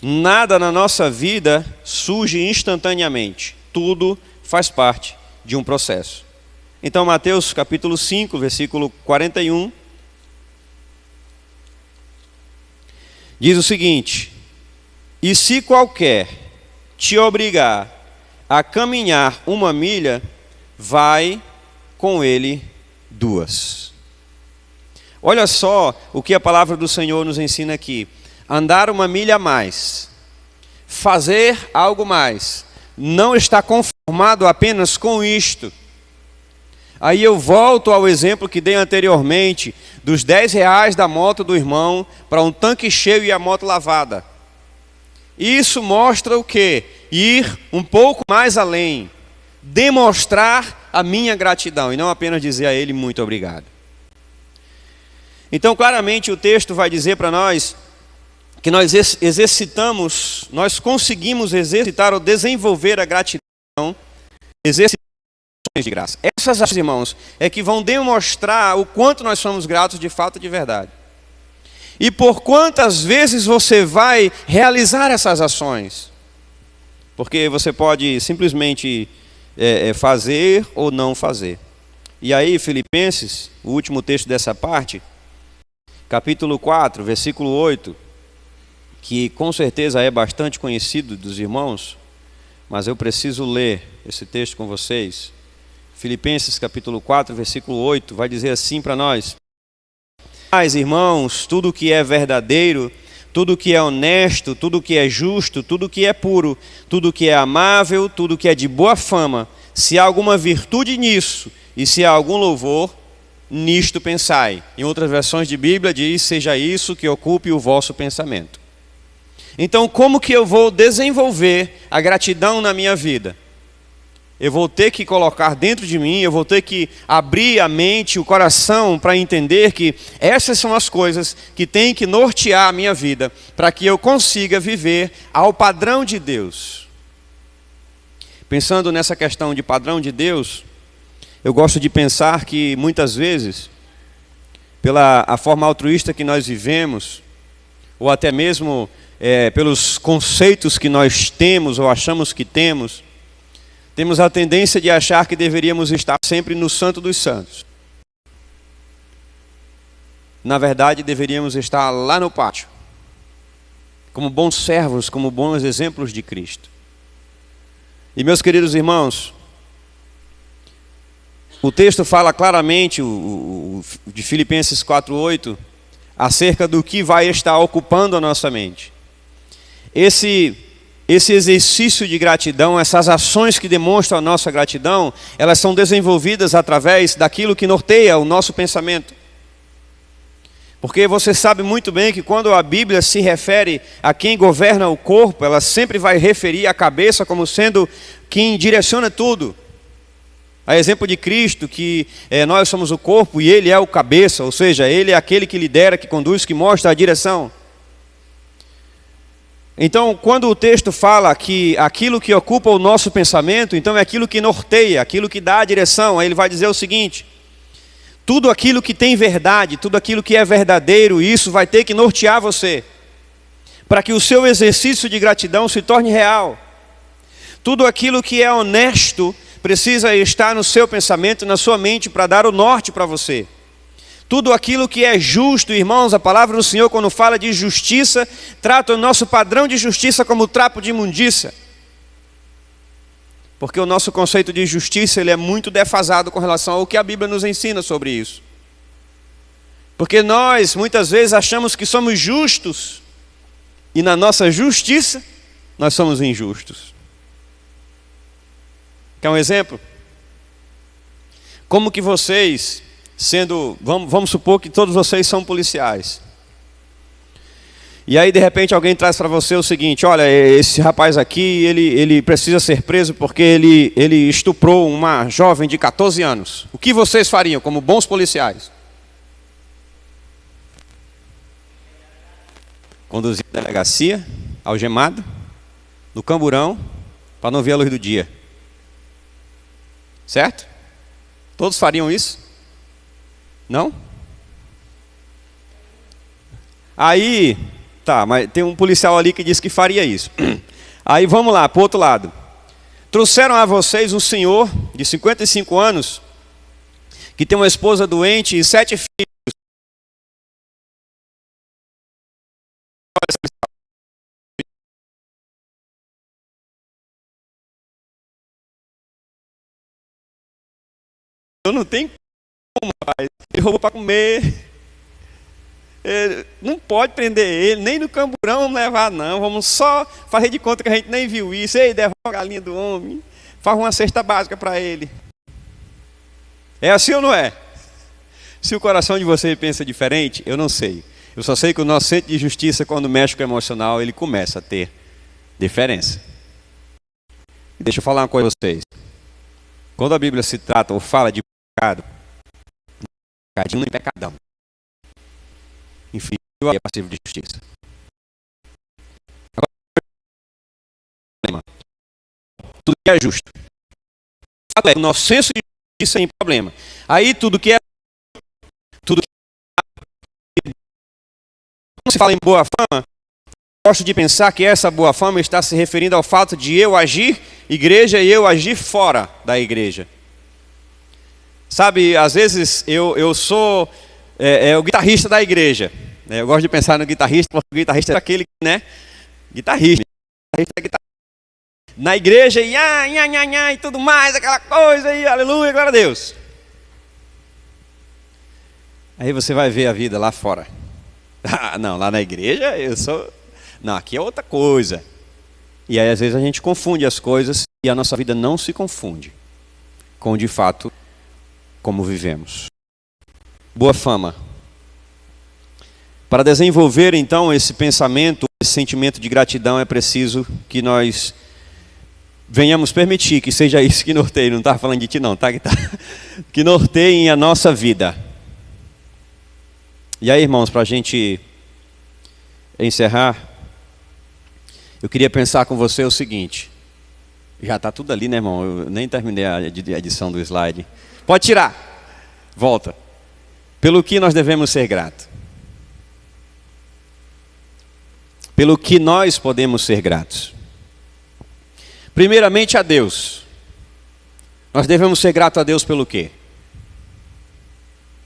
Nada na nossa vida surge instantaneamente. Tudo faz parte de um processo. Então, Mateus capítulo 5, versículo 41, diz o seguinte: e se qualquer te obrigar a caminhar 1 milha, vai com ele 2. Olha só o que a palavra do Senhor nos ensina aqui. Andar 1 milha a mais, fazer algo mais, não está conformado apenas com isto. Aí eu volto ao exemplo que dei anteriormente, dos R$10 da moto do irmão para um tanque cheio e a moto lavada. Isso mostra o quê? Ir um pouco mais além, demonstrar a minha gratidão e não apenas dizer a ele muito obrigado. Então claramente o texto vai dizer para nós que nós exercitamos, nós conseguimos exercitar ou desenvolver a gratidão, exercitações de graça. Essas ações, irmãos, é que vão demonstrar o quanto nós somos gratos de fato, de verdade. E por quantas vezes você vai realizar essas ações? Porque você pode simplesmente fazer ou não fazer. E aí, Filipenses, o último texto dessa parte, capítulo 4, versículo 8, que com certeza é bastante conhecido dos irmãos, mas eu preciso ler esse texto com vocês. Filipenses capítulo 4, versículo 8, vai dizer assim para nós: mas, irmãos, tudo que é verdadeiro, tudo que é honesto, tudo que é justo, tudo que é puro, tudo que é amável, tudo que é de boa fama, se há alguma virtude nisso, e se há algum louvor, nisto pensai. Em outras versões de Bíblia diz: seja isso que ocupe o vosso pensamento. Então, como que eu vou desenvolver a gratidão na minha vida? Eu vou ter que colocar dentro de mim, eu vou ter que abrir a mente, o coração, para entender que essas são as coisas que têm que nortear a minha vida, para que eu consiga viver ao padrão de Deus. Pensando nessa questão de padrão de Deus, eu gosto de pensar que muitas vezes, pela a forma altruísta que nós vivemos, ou até mesmo pelos conceitos que nós temos ou achamos que temos a tendência de achar que deveríamos estar sempre no Santo dos Santos. Na verdade, deveríamos estar lá no pátio, como bons servos, como bons exemplos de Cristo. E meus queridos irmãos, o texto fala claramente, de Filipenses 4:8, acerca do que vai estar ocupando a nossa mente. Esse exercício de gratidão, essas ações que demonstram a nossa gratidão, elas são desenvolvidas através daquilo que norteia o nosso pensamento. Porque você sabe muito bem que quando a Bíblia se refere a quem governa o corpo, ela sempre vai referir a cabeça como sendo quem direciona tudo. A exemplo de Cristo, que nós somos o corpo e Ele é o cabeça, ou seja, Ele é aquele que lidera, que conduz, que mostra a direção. Então, quando o texto fala que aquilo que ocupa o nosso pensamento, então é aquilo que norteia, aquilo que dá a direção. Aí ele vai dizer o seguinte: tudo aquilo que tem verdade, tudo aquilo que é verdadeiro, isso vai ter que nortear você, para que o seu exercício de gratidão se torne real. Tudo aquilo que é honesto precisa estar no seu pensamento, na sua mente, para dar o norte para você. Tudo aquilo que é justo, irmãos, a palavra do Senhor, quando fala de justiça, trata o nosso padrão de justiça como trapo de imundícia. Porque o nosso conceito de justiça, ele é muito defasado com relação ao que a Bíblia nos ensina sobre isso. Porque nós, muitas vezes, achamos que somos justos, e na nossa justiça, nós somos injustos. Quer um exemplo? Como que vocês... vamos supor que todos vocês são policiais. E aí de repente alguém traz para você o seguinte: olha, esse rapaz aqui, ele precisa ser preso porque ele estuprou uma jovem de 14 anos. O que vocês fariam como bons policiais? Conduzir a delegacia, algemado, no camburão, para não ver a luz do dia. Certo? Todos fariam isso? Não? Aí, tá, mas tem um policial ali que disse que faria isso. Aí vamos lá, para o outro lado. Trouxeram a vocês um senhor de 55 anos, que tem uma esposa doente e 7 filhos. Eu não tenho como, rapaz. Ele roubou para comer. Não pode prender ele, nem no camburão vamos levar não. Vamos só fazer de conta que a gente nem viu isso. Ei, devolve a galinha do homem. Faz uma cesta básica para ele. É assim ou não é? Se o coração de você pensa diferente, eu não sei. Eu só sei que o nosso centro de justiça, quando mexe com o emocional, ele começa a ter diferença. Deixa eu falar uma coisa para vocês. Quando a Bíblia se trata ou fala de pecado, pecadinho nem pecadão, enfim, é passivo de justiça. tudo que é justo. O nosso senso de justiça é sem problema. Aí tudo que quando se fala em boa fama, gosto de pensar que essa boa fama está se referindo ao fato de eu agir igreja e eu agir fora da igreja. Sabe, às vezes eu sou o guitarrista da igreja. Eu gosto de pensar no guitarrista, porque o guitarrista é aquele, né? Guitarrista é guitarrista. Na igreja, e tudo mais, aquela coisa, e aleluia, glória a Deus. Aí você vai ver a vida lá fora. Não, lá na igreja eu sou... Não, aqui é outra coisa. E aí às vezes a gente confunde as coisas e a nossa vida não se confunde com de fato como vivemos. Boa fama. Para desenvolver então esse pensamento, esse sentimento de gratidão, é preciso que nós venhamos permitir que seja isso que norteie. Não estava falando de ti não, tá? Que norteiem a nossa vida. E aí, irmãos, para a gente encerrar, eu queria pensar com você o seguinte. Já está tudo ali, né, irmão? Eu nem terminei a edição do slide. Pode tirar. Volta. Pelo que nós devemos ser gratos? Pelo que nós podemos ser gratos? Primeiramente a Deus. Nós devemos ser gratos a Deus pelo quê?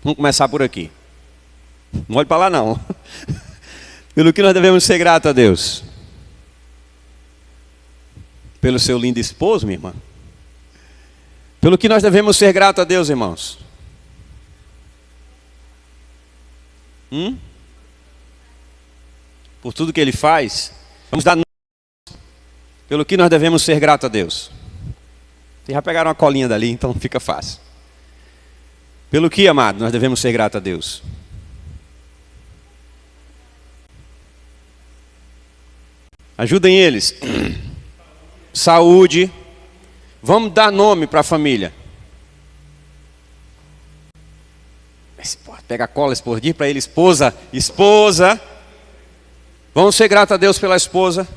Vamos começar por aqui. Não olhe para lá não. Pelo que nós devemos ser gratos a Deus? Pelo seu lindo esposo, minha irmã? Pelo que nós devemos ser gratos a Deus, irmãos? Por tudo que Ele faz? Vamos dar pelo que nós devemos ser gratos a Deus? Vocês já pegaram uma colinha dali, então fica fácil. Pelo que, amado, nós devemos ser gratos a Deus? Ajudem eles. Saúde. Vamos dar nome para a família. Pega a cola, espordir para ele, esposa. Esposa. Vamos ser gratos a Deus pela esposa.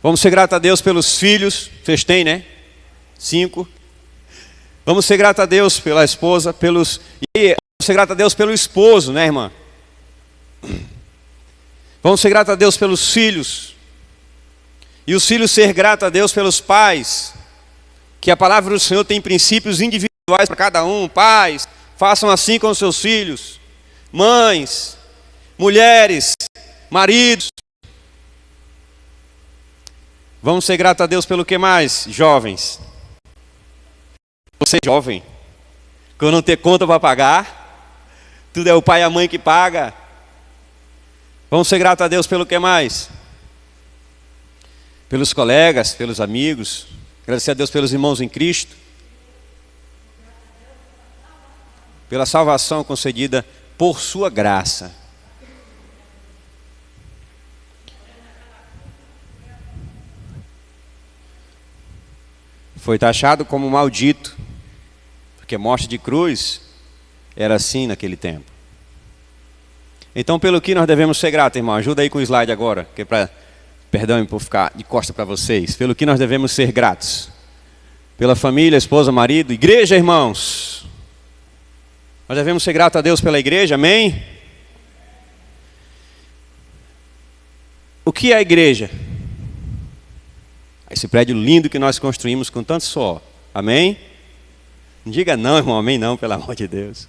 Vamos ser gratos a Deus pelos filhos. Vocês têm, né? 5. Vamos ser gratos a Deus pela esposa, vamos ser gratos a Deus pelo esposo, né, irmã? Vamos ser gratos a Deus pelos filhos. E os filhos ser gratos a Deus pelos pais. Que a palavra do Senhor tem princípios individuais para cada um. Pais, façam assim com os seus filhos. Mães, mulheres, maridos. Vamos ser gratos a Deus pelo que mais, jovens? Você é jovem, quando não ter conta para pagar, tudo é o pai e a mãe que paga. Vamos ser gratos a Deus pelo que mais? Pelos colegas, pelos amigos. Agradecer a Deus pelos irmãos em Cristo. Pela salvação concedida por sua graça. Foi taxado como maldito, porque morte de cruz era assim naquele tempo. Então, pelo que nós devemos ser gratos, irmão? Ajuda aí com o slide agora, que é para... Perdão por ficar de costa para vocês. Pelo que nós devemos ser gratos? Pela família, esposa, marido, igreja, irmãos. Nós devemos ser gratos a Deus pela igreja, amém? O que é a igreja? Esse prédio lindo que nós construímos com tanto suor, amém? Não diga não, irmão, amém não, pelo amor de Deus.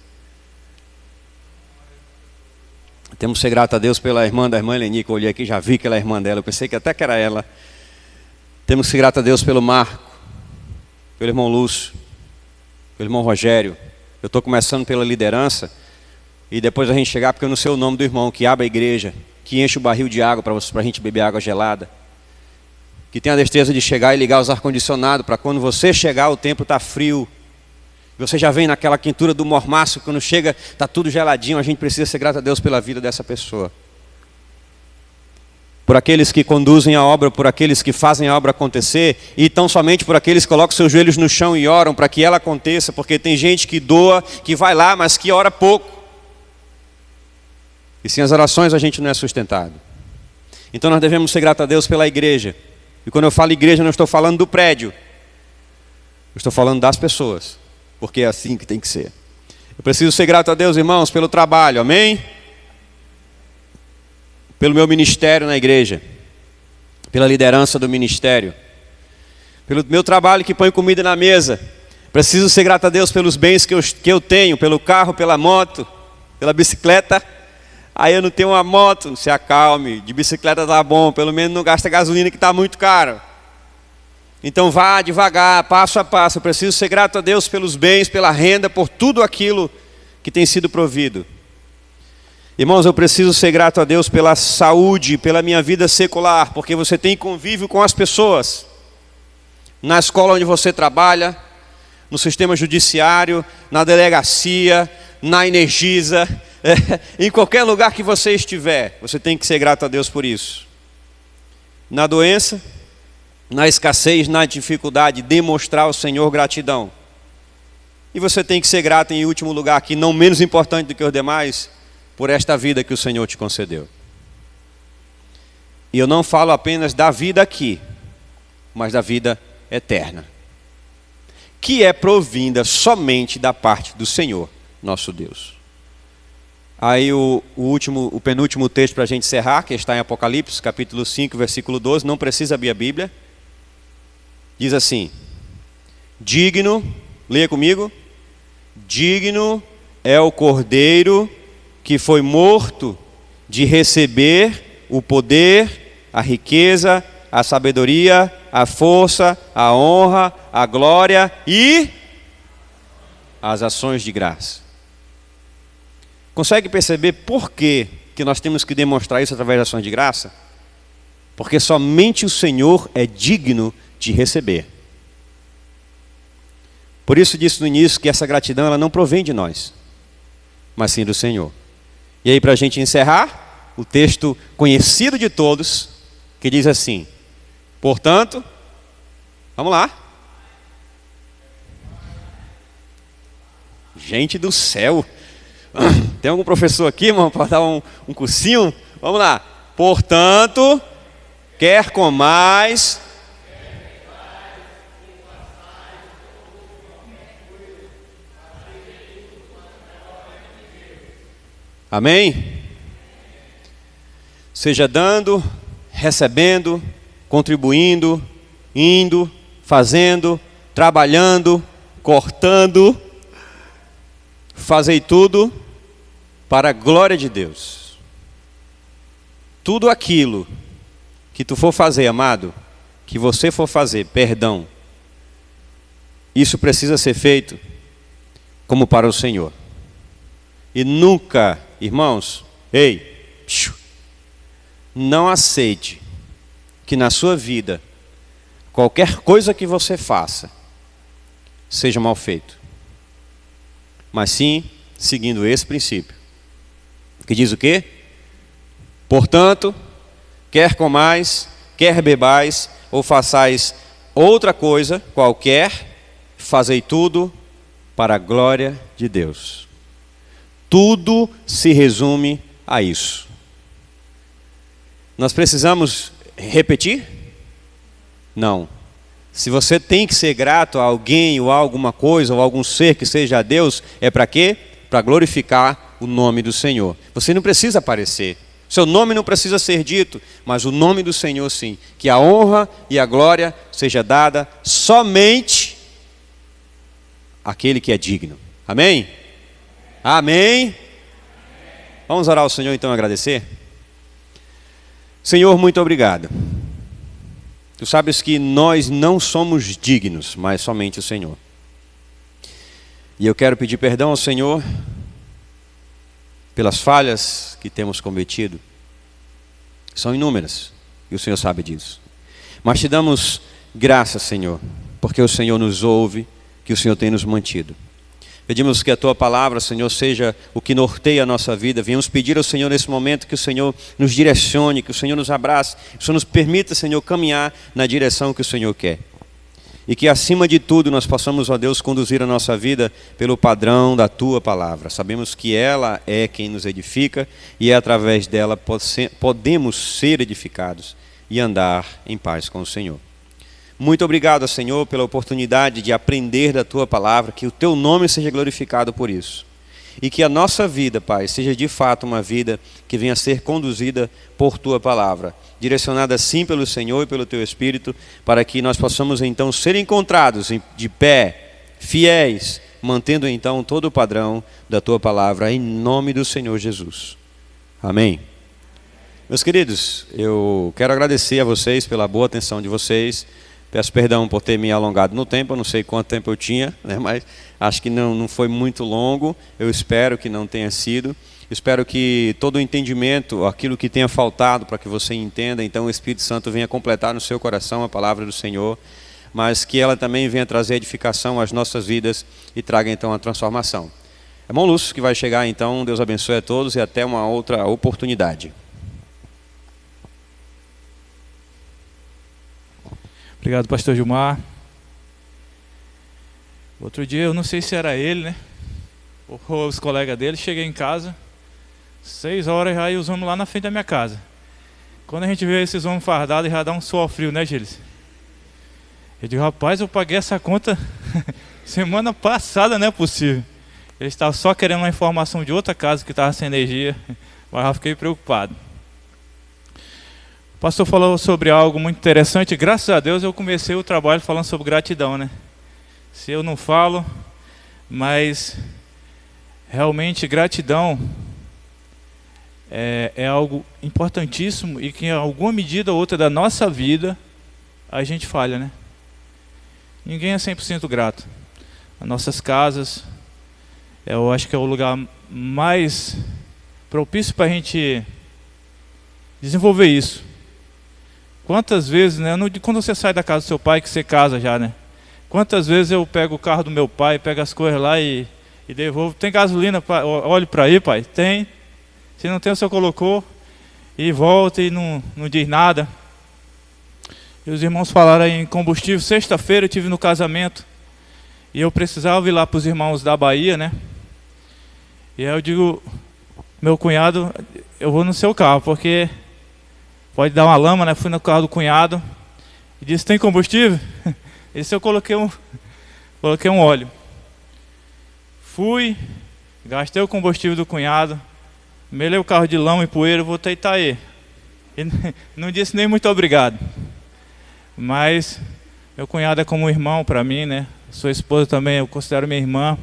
Temos que ser grato a Deus pela irmã da irmã Eleni, que eu olhei aqui, já vi que ela é irmã dela, eu pensei que até que era ela. Temos que ser grato a Deus pelo Marco, pelo irmão Lúcio, pelo irmão Rogério. Eu estou começando pela liderança, e depois a gente chegar, porque eu não sei o nome do irmão, que abre a igreja, que enche o barril de água para a gente beber água gelada, que tem a destreza de chegar e ligar os ar-condicionados, para quando você chegar o tempo está frio. Você já vem naquela quentura do mormaço, quando chega, está tudo geladinho. A gente precisa ser grato a Deus pela vida dessa pessoa. Por aqueles que conduzem a obra, por aqueles que fazem a obra acontecer, e tão somente por aqueles que colocam seus joelhos no chão e oram para que ela aconteça, porque tem gente que doa, que vai lá, mas que ora pouco. E sem as orações a gente não é sustentado. Então nós devemos ser gratos a Deus pela igreja. E quando eu falo igreja, não estou falando do prédio. Eu estou falando das pessoas. Porque é assim que tem que ser. Eu preciso ser grato a Deus, irmãos, pelo trabalho, amém? Pelo meu ministério na igreja. Pela liderança do ministério. Pelo meu trabalho que põe comida na mesa. Preciso ser grato a Deus pelos bens que eu tenho. Pelo carro, pela moto, pela bicicleta. Aí eu não tenho uma moto, se acalme. De bicicleta tá bom, pelo menos não gasta gasolina que está muito caro. Então vá devagar, passo a passo. Eu preciso ser grato a Deus pelos bens, pela renda, por tudo aquilo que tem sido provido. Irmãos, eu preciso ser grato a Deus pela saúde, pela minha vida secular, porque você tem convívio com as pessoas. Na escola onde você trabalha, no sistema judiciário, na delegacia, na Energisa, em qualquer lugar que você estiver, você tem que ser grato a Deus por isso. Na doença, na escassez, na dificuldade, demonstrar ao Senhor gratidão. E você tem que ser grato em último lugar, aqui, não menos importante do que os demais, por esta vida que o Senhor te concedeu. E eu não falo apenas da vida aqui, mas da vida eterna, que é provinda somente da parte do Senhor, nosso Deus. Aí o penúltimo texto para a gente encerrar, que está em Apocalipse, capítulo 5, versículo 12, não precisa abrir a Bíblia. Diz assim: digno, leia comigo, digno é o Cordeiro que foi morto de receber o poder, a riqueza, a sabedoria, a força, a honra, a glória e as ações de graça. Consegue perceber por que nós temos que demonstrar isso através das ações de graça? Porque somente o Senhor é digno de receber. Por isso disse no início que essa gratidão ela não provém de nós, mas sim do Senhor. E aí, para a gente encerrar, o texto conhecido de todos, que diz assim: portanto, vamos lá. Gente do céu, tem algum professor aqui, irmão, para dar um cursinho? Vamos lá. Portanto, quer comais. Amém? Seja dando, recebendo, contribuindo, indo, fazendo, trabalhando, cortando, fazei tudo para a glória de Deus. Tudo aquilo que tu for fazer, amado, que você for fazer, perdão, isso precisa ser feito como para o Senhor. E nunca, irmãos, não aceite que na sua vida, qualquer coisa que você faça, seja mal feito. Mas sim, seguindo esse princípio. Que diz o quê? Portanto, quer comais, quer bebais, ou façais outra coisa qualquer, fazei tudo para a glória de Deus. Tudo se resume a isso. Nós precisamos repetir? Não. Se você tem que ser grato a alguém ou a alguma coisa ou a algum ser que seja a Deus, é para quê? Para glorificar o nome do Senhor. Você não precisa aparecer. Seu nome não precisa ser dito, mas o nome do Senhor sim. Que a honra e a glória seja dada somente àquele que é digno. Amém? Amém? Vamos orar ao Senhor então, agradecer? Senhor, muito obrigado. Tu sabes que nós não somos dignos, mas somente o Senhor. E eu quero pedir perdão ao Senhor pelas falhas que temos cometido. São inúmeras, e o Senhor sabe disso. Mas te damos graças, Senhor, porque o Senhor nos ouve, que o Senhor tem nos mantido. Pedimos que a Tua palavra, Senhor, seja o que norteia a nossa vida. Venhamos pedir ao Senhor nesse momento que o Senhor nos direcione, que o Senhor nos abrace, que o Senhor nos permita, Senhor, caminhar na direção que o Senhor quer. E que acima de tudo nós possamos, ó Deus, conduzir a nossa vida pelo padrão da Tua palavra. Sabemos que ela é quem nos edifica e é através dela podemos ser edificados. e andar em paz com o Senhor. Muito obrigado, Senhor, pela oportunidade de aprender da Tua palavra, que o Teu nome seja glorificado por isso. E que a nossa vida, Pai, seja de fato uma vida que venha a ser conduzida por Tua palavra, direcionada sim pelo Senhor e pelo Teu Espírito, para que nós possamos então ser encontrados de pé, fiéis, mantendo então todo o padrão da Tua palavra, em nome do Senhor Jesus. Amém. Meus queridos, eu quero agradecer a vocês pela boa atenção de vocês. Peço perdão por ter me alongado no tempo, eu não sei quanto tempo eu tinha, né, mas acho que não foi muito longo, eu espero que não tenha sido. Espero que todo o entendimento, aquilo que tenha faltado para que você entenda, então o Espírito Santo venha completar no seu coração a palavra do Senhor, mas que ela também venha trazer edificação às nossas vidas e traga então a transformação. Irmão Lúcio que vai chegar então, Deus abençoe a todos e até uma outra oportunidade. Obrigado, pastor Gilmar. Outro dia, eu não sei se era ele, né? Ou os colegas dele, cheguei em casa, 6 horas já, e os homens lá na frente da minha casa. Quando a gente vê esses homens fardados, já dá um suor frio, né, Gilles? Eu digo, rapaz, eu paguei essa conta semana passada, não é possível. Eles estavam só querendo uma informação de outra casa que estava sem energia, mas já fiquei preocupado. O pastor falou sobre algo muito interessante. Graças a Deus eu comecei o trabalho falando sobre gratidão, né? Se eu não falo, mas realmente gratidão é algo importantíssimo e que em alguma medida ou outra da nossa vida a gente falha, né? Ninguém é 100% grato. As nossas casas, eu acho que é o lugar mais propício para a gente desenvolver isso. Quantas vezes, né, quando você sai da casa do seu pai, que você casa já, né? Quantas vezes eu pego o carro do meu pai, pego as coisas lá e devolvo. Tem gasolina, olhe para aí, pai? Tem. Se não tem, o senhor colocou. E volta e não diz nada. E os irmãos falaram aí em combustível. Sexta-feira eu estive no casamento. E eu precisava ir lá para os irmãos da Bahia, né? E aí eu digo, meu cunhado, eu vou no seu carro, porque pode dar uma lama, né? Fui no carro do cunhado e disse, tem combustível? Esse eu coloquei um óleo. Fui, gastei o combustível do cunhado, melei o carro de lama e poeira, voltei a Itaí. E não disse nem muito obrigado. Mas meu cunhado é como um irmão para mim, né? Sua esposa também eu considero minha irmã.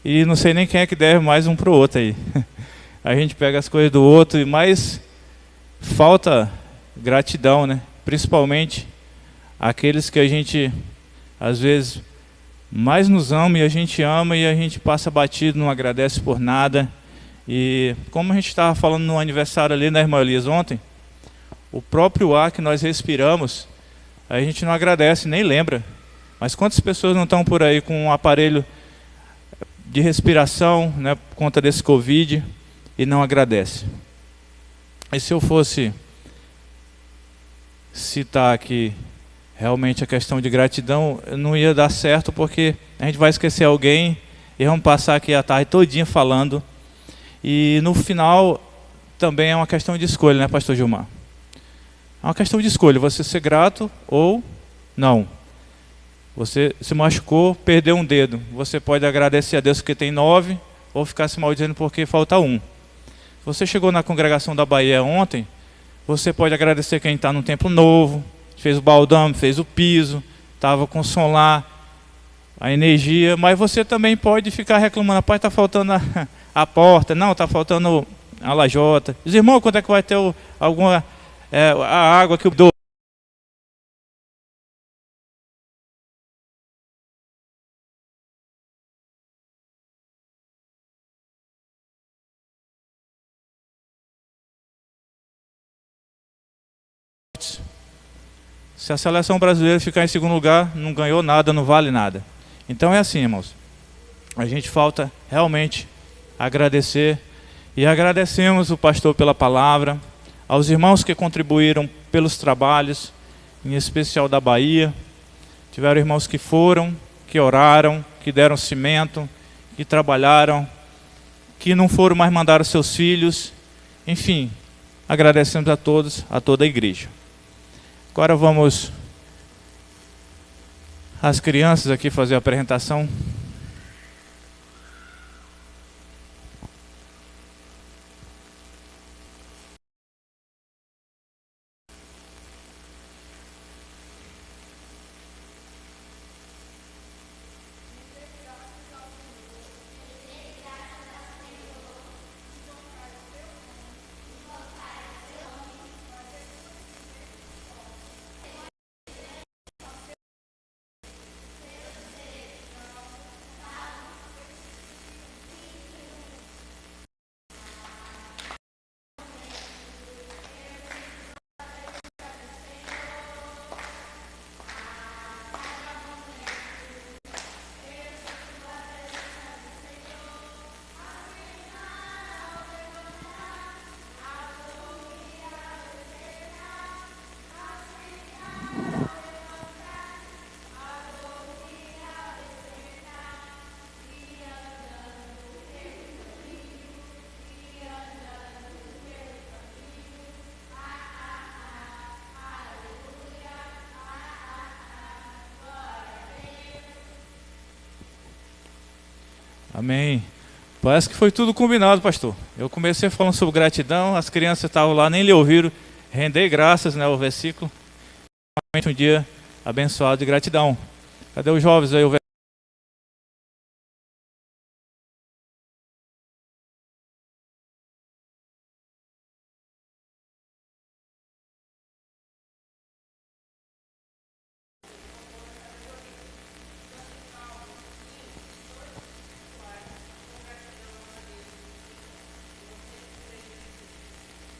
E não sei nem quem é que deve mais um para o outro aí. A gente pega as coisas do outro, mas falta gratidão, né? Principalmente aqueles que a gente, às vezes, mais nos ama e a gente passa batido, não agradece por nada. E como a gente estava falando no aniversário ali, né, irmã Elias, ontem, o próprio ar que nós respiramos, a gente não agradece, nem lembra. Mas quantas pessoas não estão por aí com um aparelho de respiração, né, por conta desse Covid, e não agradece? E se eu fosse citar aqui realmente a questão de gratidão, não ia dar certo, porque a gente vai esquecer alguém e vamos passar aqui a tarde todinha falando. E no final também é uma questão de escolha, né, pastor Gilmar? É uma questão de escolha, você ser grato ou não. Você se machucou, perdeu um dedo. Você pode agradecer a Deus porque tem 9, ou ficar se maldizendo porque falta 1. Você chegou na congregação da Bahia ontem, você pode agradecer quem está no templo novo, fez o baldame, fez o piso, estava com o som lá, a energia, mas você também pode ficar reclamando, rapaz, está faltando a porta, não, está faltando a lajota. Os irmãos, quando é que vai ter a água que eu dou? Se a seleção brasileira ficar em segundo lugar, não ganhou nada, não vale nada. Então é assim, irmãos. A gente falta realmente agradecer. E agradecemos o pastor pela palavra, aos irmãos que contribuíram pelos trabalhos, em especial da Bahia. Tiveram irmãos que foram, que oraram, que deram cimento, que trabalharam, que não foram, mas mandaram seus filhos. Enfim, agradecemos a todos, a toda a igreja. Agora vamos as crianças aqui fazer a apresentação. Amém. Parece que foi tudo combinado, pastor. Eu comecei falando sobre gratidão, as crianças estavam lá, nem lhe ouviram. Render graças, né, o versículo. Realmente um dia abençoado de gratidão. Cadê os jovens aí?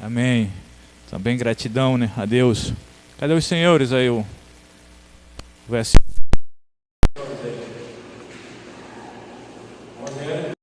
Amém. Também gratidão, né, a Deus. Cadê os senhores aí, o versículo? Rogério.